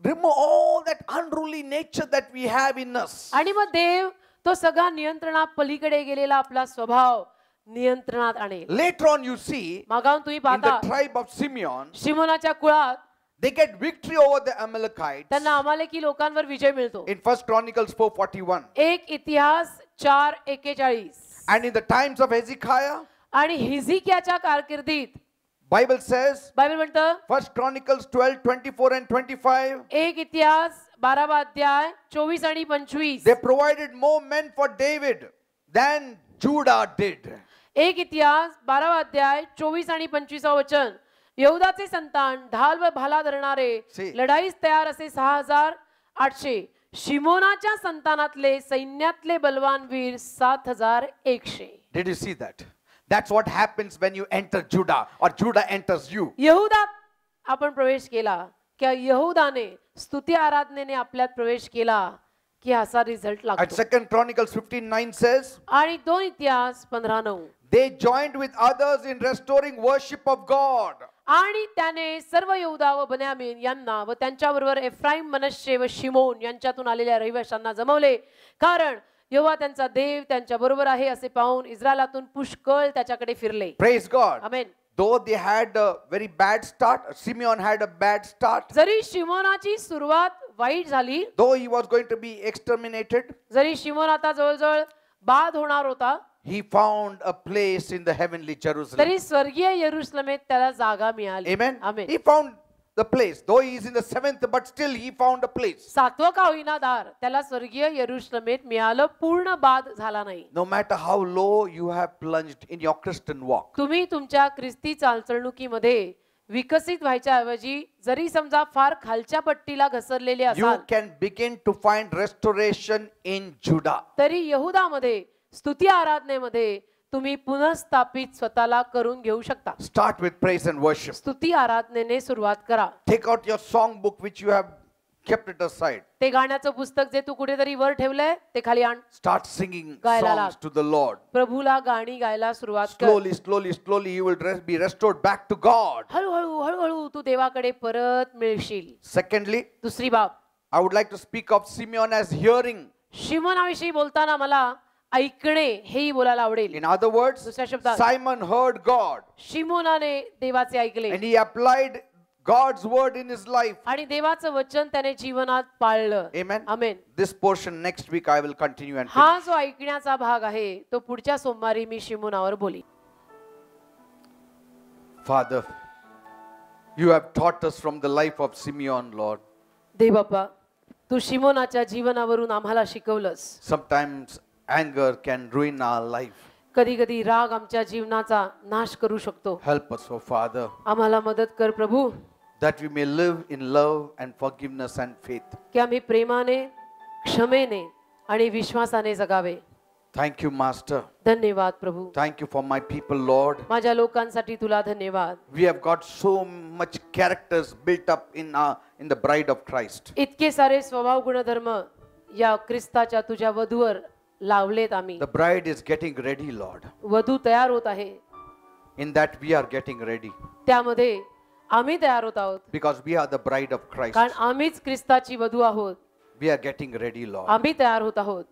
remove all that unruly nature that we have in us. आणि मग देव तो सगळा नियंत्रणा पलीकडे गेलेला आपला स्वभाव नियंत्रणात आणेल. Later on you see, मागाहून तुम्ही in the पाहता tribe of Simeon, शिमोनाच्या कुळात they get victory over the Amalekites. त्यांना अमालेकी लोकांवर विजय मिळतो. In 1 Chronicles 4:41. एक इतिहास 4:41. And in the times of Hezekiah, आणि हिजकियाच्या कारकिर्दीत Bible says, बायबल म्हणतं 1 Chronicles 12:24 and 25, एक इतिहास 12वा अध्याय 24 आणि 25. they provided more men for David than Judah did. एक इतिहास 12वा अध्याय 24 आणि 25 वचन. यहूदाचे संतान ढाल व भाला धरणारे See. लढाईस तयार असे 6,800. शिमोनाच्या संतानातले सैन्यातले बलवान वीर 7,100. Did you see that? That's what happens when you enter Judah or Judah enters you. यहूदात आपण प्रवेश केला किंवा यहूदाने स्तुती आराधनेने आपल्यात प्रवेश केला की असा रिझल्ट At लागतो. 2 Chronicles 15:9 says, आणि 2 इतिहास 15:9. they joined with others in restoring worship of God. आणि त्याने सर्व यहूदा व बन्यामीन यांना व त्यांच्याबरोबर एफ्राईम मनश्शे व शिमोन यांच्यातून आलेल्या रहिवाशांना जमवले, कारण यहोवा त्यांचा देव त्यांच्या बरोबर आहे असे पाहून इस्रायलातून पुष्कळ त्याच्याकडे फिरले. Praise God. Amen. Though they had a very bad start, Simeon had a bad start. जरी शिमोनाची सुरुवात वाईट झाली, Though he was going to be exterminated, जरी शिमोन आता जवळजवळ बाद होणार होता, he found a place in the heavenly Jerusalem. तरी स्वर्गीय यरूशलेमेत त्याला जागा मिळाली. Amen. Amen. He found the place. Though he is in the 7th, but still he found a place. 7वं का होईना दार त्याला स्वर्गीय यरूशलेमेत मिळालं, पूर्ण बाद झाला नाही. No matter how low you have plunged in your Christian walk, तुम्ही तुमच्या ख्रिस्ती चालचलणुकीमध्ये विकसित व्हायच्या ऐवजी जरी समजा फार खालच्या पट्टीला घसरलेले you असाल can begin to find restoration in Judah. तरी यहुदामध्ये स्तुती आराधनेमध्ये तुम्ही पुनर्स्थापित स्वतःला करून घेऊ शकता. Start with praise and worship. स्तुती आराधनेने सुरुवात करा. Take out your song book which you have kept it aside. ते गाण्याचं पुस्तक जे तू कुठेतरी वर ठेवलंय ते खाली आण. Start singing गायला songs लाग. to the Lord. प्रभूला गाणी गायला सुरुवात कर. Slowly you will be restored back to God. हळूहळू तू देवाकडे परत मिळशील. Secondly, दुसरी बाब, I would like to speak of Simeon as hearing. शिमोनाविषयी बोलताना मला ऐकणे हेही बोलायला आवडेल. In other words, दुसऱ्या शब्दात Simon heard God शिमोनाने देवाचे ऐकले and he applied God's word in his life. आणि देवाचं वचन त्याने जीवनात पाळलं. Amen. Amen. This portion next week I will continue and हा finish. जो ऐकण्याचा भाग आहे तो पुढच्या सोमवारी मी शिमोनावर बोली. Father, you have taught us from the life of Simeon, Lord. देव बाप्पा, तू शिमोनाच्या जीवनावरून आम्हाला शिकवलंस. Sometimes anger can ruin our life. कधी कधी राग आमच्या जीवनाचा नाश करू शकतो. Help us, oh Father, आम्हाला मदत कर प्रभू, that we may live in love and forgiveness and faith. की आम्ही प्रेमाने, क्षमेने आणि विश्वासाने जगावे. Thank you, Master. धन्यवाद प्रभू. Thank you for my people, Lord. माझ्या लोकांसाठी तुला धन्यवाद. We have got so much characters built up in the bride of Christ. इतके सारे स्वभाव गुणधर्म या ख्रिस्ताच्या तुझ्या वधूवर लावलेत आम्ही. The bride is getting ready, Lord. वधू तयार होत आहे. In that we are getting ready त्यामध्ये आम्ही तयार होत आहोत. because we are the bride of Christ. कारण आम्हीच ख्रिस्ताची वधू आहोत. We are getting ready, Lord. आम्ही तयार होत आहोत.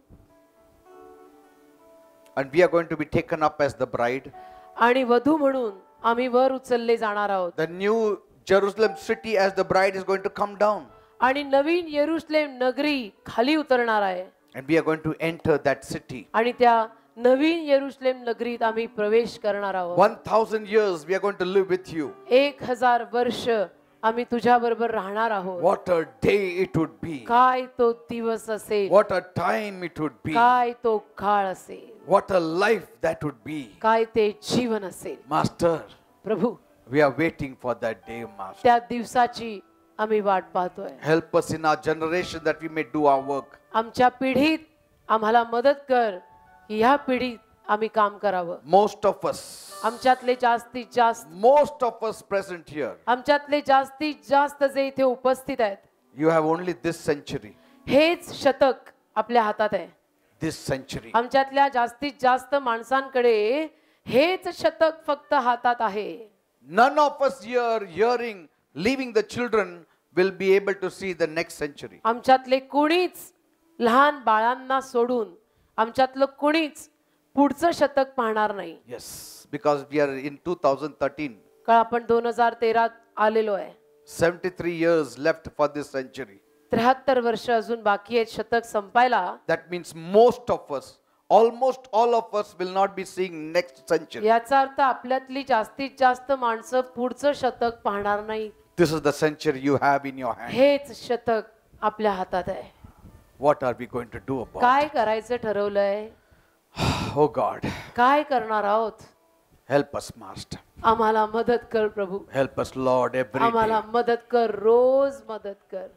And we are going to be taken up as the bride. आणि वधू म्हणून आम्ही वर उचलले जाणार आहोत. The new Jerusalem city as the bride is going to come down. आणि नवीन येरुशलेम नगरी खाली उतरणार आहे. And we are going to enter that city. आणि त्या नवीन येरुशलेम नगरीत आम्ही प्रवेश करणार आहोत. 1,000 years we are going to live with you. 1000 वर्ष आम्ही तुझ्या बरोबर राहणार आहोत. What a day it would be. काय तो दिवस असेल. What a time it would be. काय तो काळ असेल. What a life that would be. काय ते जीवन असेल. Master, Prabhu, we are waiting for that day, Master. त्या दिवसाची आम्ही वाट पाहतोय. Help us in our generation that we may do our work. आमच्या पिढीत आम्हाला मदत कर की ह्या पिढीत आम्ही काम करावं. Most of us, आमच्यातले जास्तीत जास्त, most of us present here, आमच्यातले जास्तीत जास्त जे इथे उपस्थित आहेत, you have only this century. हेच शतक आपल्या हातात आहे. This century. आमच्यातल्या जास्तीत जास्त माणसांकडे हेच शतक फक्त हातात आहे. None of us here hearing, leaving the children will be able to see the next century. आमच्यातले कोणीच लहान बाळांना सोडून आमच्यातलं कोणीच पुढचं शतक पाहणार नाही. Yes, because we are in 2013. कारण आपण 2013 आलेलो आहे. 73 years left for this century. 73 वर्ष अजून बाकी आहेत शतक संपायला. That means most of us, almost all of us will not be seeing next century. याचा अर्थ आपल्यातली जास्तीत जास्त माणसं पुढचं शतक पाहणार नाही. This is the century you have in your hand. हेच शतक आपल्या हातात आहे. What are we going to do about काय it? करायचं ठरवलंय. Oh God, काय करणार आहोत. help us, Master. आम्हाला मदत कर प्रभू. Help us, Lord, every आम्हाला day, मदत कर, रोज मदत कर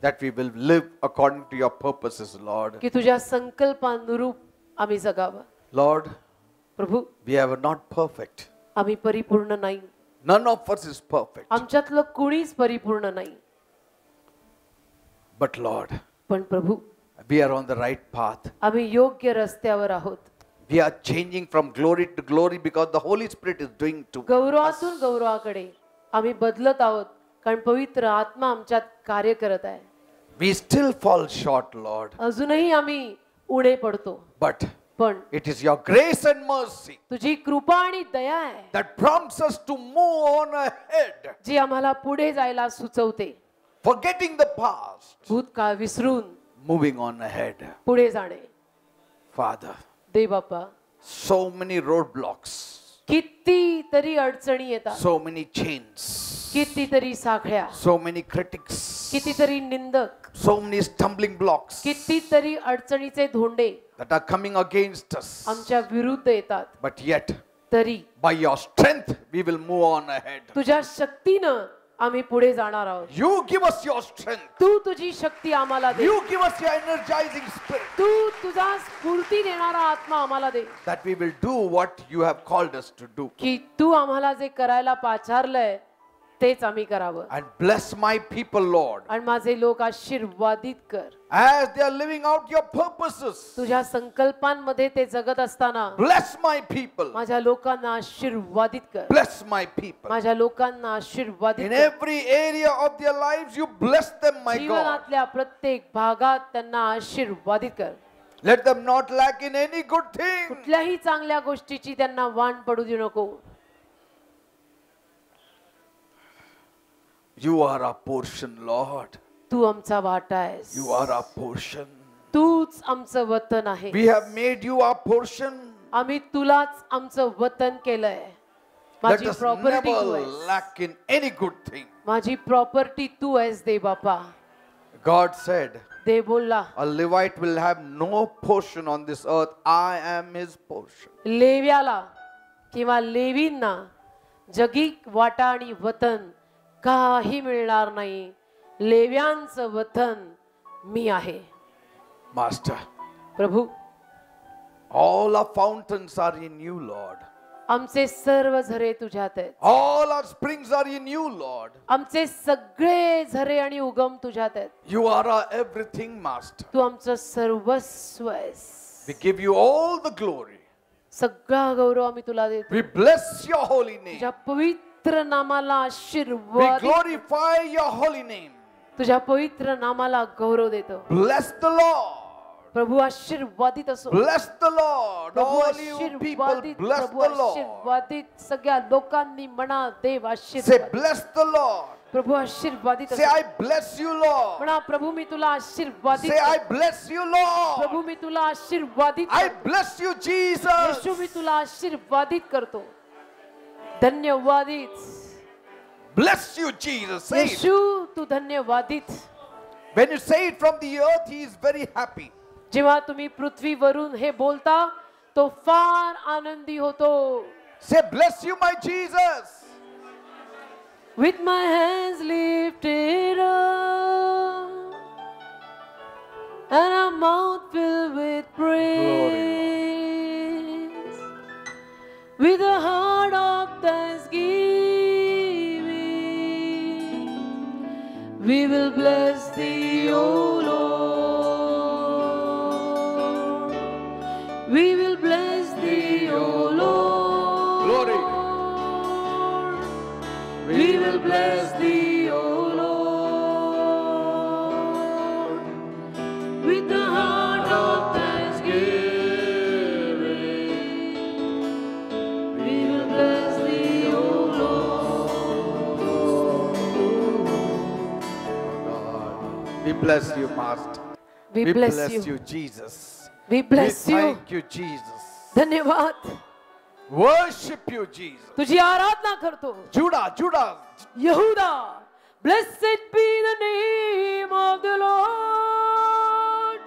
that we will live according to your purposes, Lord. की तुझ्या संकल्पानुरूप आम्ही जगावं. Lord, Prabhu, we are not perfect. आम्ही परिपूर्ण नाही. None of us is perfect. आमच्यातलं कुणीच परिपूर्ण नाही. But Lord, पण प्रभू, we are on the right path. आम्ही योग्य रस्त्यावर आहोत. We are changing from glory to glory because the Holy Spirit is doing to us. गौरवातून गौरवाकडे आम्ही बदलत आहोत कारण पवित्र आत्मा आमच्यात कार्य करत आहे. We still fall short, Lord. अजूनही आम्ही उणे पडतो. But पण it is your grace and mercy तुझी कृपा आणि दया आहे that prompts us to move on ahead, जी आम्हाला पुढे जायला सुचवते. forgetting the past, भूतकाळ विसरून moving on ahead. पुढे जाणे. Father, देव बाप्पा, so many roadblocks, किती तरी अडचणी येतात, so many chains, कितीतरी साखळ्या, so many critics, कितीतरी निंदक, so many stumbling blocks कितीतरी अडचणीचे धोंडे that are coming against us. आमच्या विरुद्ध येतात. But yet, तरी by your strength we will move on ahead. तुझ्या शक्तीनं आम्ही पुढे जाणार आहोत. You give us your strength. तू तुझी शक्ती आम्हाला दे. You give us your energizing spirit. तू तुझा स्फूर्ती देणारा आत्मा आम्हाला दे, That we will do what you have called us to do. की तू आम्हाला जे करायला पाचारलंय तेच आम्ही करावं. And bless my people, Lord, आणि माझे लोक आशीर्वादित कर. as they are living out your purposes. तुझ्या संकल्पांमध्ये ते जगत असताना Bless my people. माझ्या लोकांना आशीर्वादित कर. Bless my people. माझ्या लोकांना आशीर्वादित In कर. every area of their lives, you bless them, my God. जीवनातल्या प्रत्येक भागात त्यांना आशीर्वादित कर. Let them not lack in any good thing. कुठल्याही चांगल्या गोष्टीची त्यांना वाण पडू देऊ नको. You are our portion, Lord. तू आमचा वाटा आहेस. You are our portion. तूच आमचं वतन आहे. We have made you our portion. आम्ही तुलाच आमचं वतन केलंय. Let माझी us प्रॉपर्टी तू never आहेस. lack in any good thing. माझी प्रॉपर्टी तू आहेस दे बापा. God said, दे बोलला, a Levite will have no portion on this earth. I am his portion. लेव्याला किंवा लेवींना जगी वाटा आणि वतन काही मिळणार नाही. लेव्यांचं वतन मी आहे. Master, Prabhu, all our fountains are in you, Lord. आमचे सर्व झरे तुझ्यात आहेत. All our springs are in you, Lord. आमचे सगळे झरे आणि उगम तुझ्यात आहेत. You are our everything, Master. तू आमचं सर्वस्व आहेस. We give you all the glory. सगळा गौरव आम्ही तुला देतो. We bless your holy name. तुझ्या पवित्र नामाला We आशीर्वाद. glorify your holy name. तुझ्या पवित्र नामाला गौरव देतो. Bless the Lord. प्रभू आशीर्वादित असो. Bless the Lord. Prabhu All you people, आशीर्वादित. bless Prabhu the Lord. आशीर्वादित. सगळ्या लोकांनी म्हणा देव Say, आशीर्वाद. bless the Lord. Prabhu आशीर्वादित Say, असो. I bless you, Lord. म्हणा प्रभू मी तुला आशीर्वादित Say, I करतो. bless you, Lord. प्रभू मी तुला आशीर्वादित I करतो. bless you, Jesus. येशू मी तुला आशीर्वादित करतो. धन्यवादित. Bless you, Jesus. Say it. Yeshu Tu धन्यवादित. When you say it from the earth, he is very happy. जेव्हा तुम्ही पृथ्वीवरून हे बोलता तो फार आनंदी होतो. Say, bless you, my Jesus. With my hands lifted up and a mouth filled with praise, with a heart of thanksgiving, we will bless thee, O Lord. We will bless thee, O Lord. Glory. We will bless thee, O Lord, with the heart of thanksgiving. We will bless thee, O Lord. We bless you, Master. We bless you. Jesus. We bless we you. Thank you, Jesus. धन्यवाद. Worship you, Jesus. तुझी आराधना करतो. Judah, Judah. Yehuda, blessed be the name of the Lord.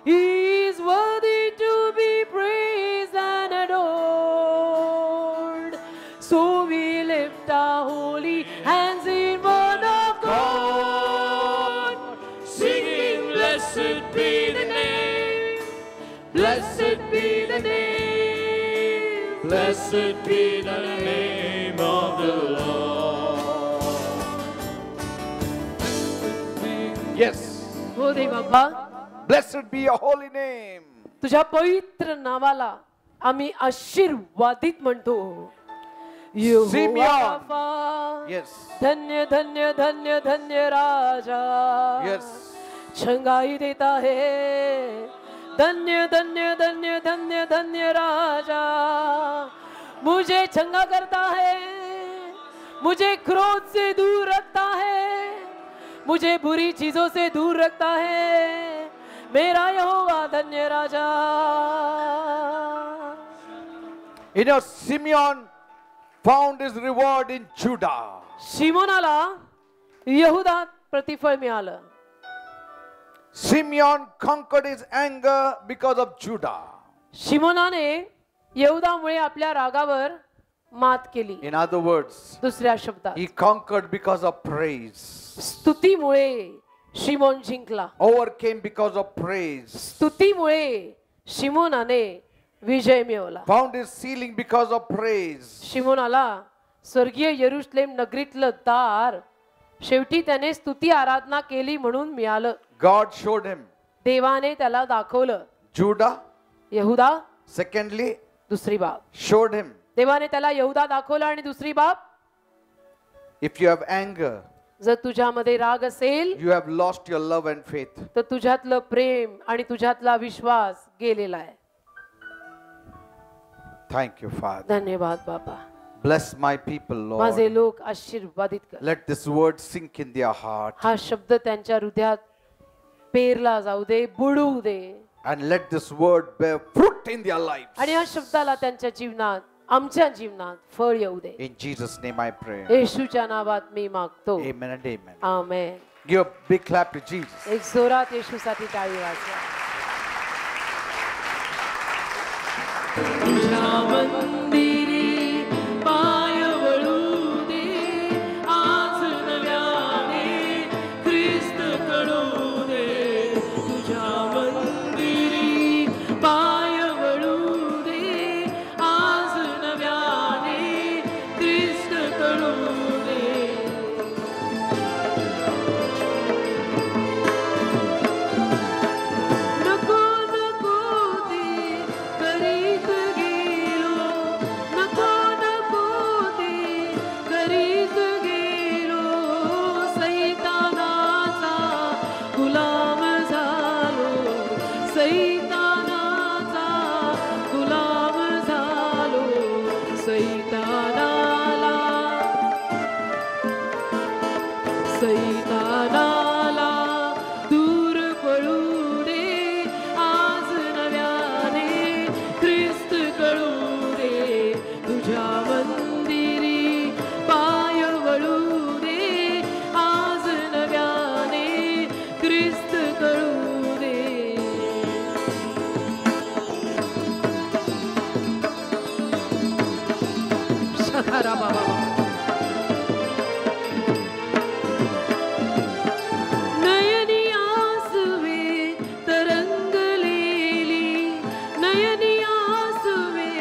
He is worthy to be praised and adored. So we lift our holy hands in word of God, singing, blessed be the name, blessed be the name, blessed be the name of the Lord. Yes. हो दे बाबा, Blessed be your holy name. तुझ्या पवित्र नावाला आम्ही आशीर्वादित म्हणतो. यहोवा Simeon. राफा, Yes. धन्य धन्य धन्य धन्य राजा, Yes. छंगाई देता है. धन्य धन्य धन्य धन्य धन्य राजा, मुझे छंगा करता है, मुझे क्रोध से दूर रखता है, मुझे बुरी चीजों से दूर रखता है. मेरा यहोवा धन्य राजा. You know, Simeon found his reward in Judah. शिमोनाला यहुदात प्रतिफळ मिळालं. Simeon conquered his anger because of Judah. शिमोनाने यहूदामुळे आपल्या रागावर मात केली. In other words, दुसऱ्या शब्दात he conquered because of praise. स्तुतीमुळे Simon जिंकला. Overcame because of praise. स्तुतीमुळे शिमोनाने विजय मिळवला. Found his ceiling because of praise. शिमोनाला स्वर्गीय यरुशलेम नगरीतलं दार शेवटी त्याने स्तुती आराधना केली म्हणून मिळालं. God showed him. देवाने त्याला दाखवलं. Judah, यहुदा secondly, दुसरी बाब. showed him. देवाने त्याला यहुदा दाखवला आणि दुसरी बाब, If you have anger, जर तुझ्यामध्ये राग असेल you have lost your love and faith. तर तुझ्यातलं प्रेम आणि तुझ्यातला विश्वास गेलेला आहे. Thank you, Father. धन्यवाद बाबा. Bless my people, माझे Lord. लोक आशीर्वादित कर. Let this word sink in their heart. हा शब्द त्यांच्या हृदयात पेरला जाऊ दे, बुडू दे. And let this word bear fruit in their lives. आणि या शब्दाला त्यांच्या जीवनात, आमच्या जीवनात फळ येऊ दे. In Jesus' name I pray. येशूच्या नावात मी मागतो. Amen and amen. Amen. Give a big clap to Jesus. एक जोरात येशूसाठी टाळी वाजवा. तुझ्या मंदिरी पाय वळू दे, आज नव्याने ख्रिस्त कळू दे. तुझ्या मंदिरी पाय वळू दे, आज नव्याने ख्रिस्त कळू दे. नको नको ते करीत गेलो, नको नको ते करीत गेलो. सैतानाचा गुलाम झालो, सैतानाचा गुलाम झालो. सैतानाला सैतानाला दूर पळू दे, आज नव्याने ख्रिस्त कळू दे. तुझ्या मंदिरी पाय वळू दे, आज नव्याने ख्रिस्त कळू दे. शकारा बाबा. नयनी आसवे तरंगलेली, नयनी आसवे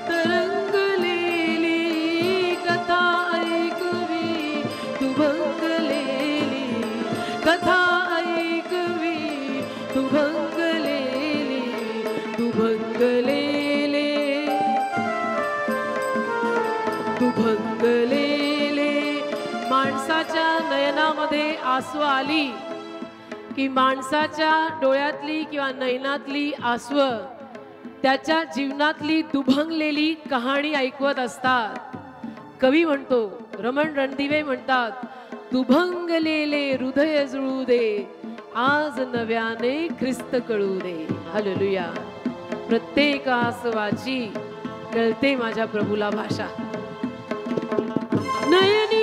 तरंगलेली. कथा ऐकवी तू भंगलेली, कथा ऐकवी तू भंगलेली. तू भंगलेले, तू भंगलेले. माणसाच्या नयनामध्ये आसू आली की माणसाच्या डोळ्यातली किंवा नयनातली आसव त्याच्या जीवनातली दुभंगलेली कहाणी ऐकवत असतात. कवी म्हणतो, रमण रणदिवे म्हणतात, दुभंगलेले हृदय जुळू दे, आज नव्याने ख्रिस्त कळू दे. हालेलुया. प्रत्येक आसवाची कळते माझ्या प्रभूला भाषा. नयनी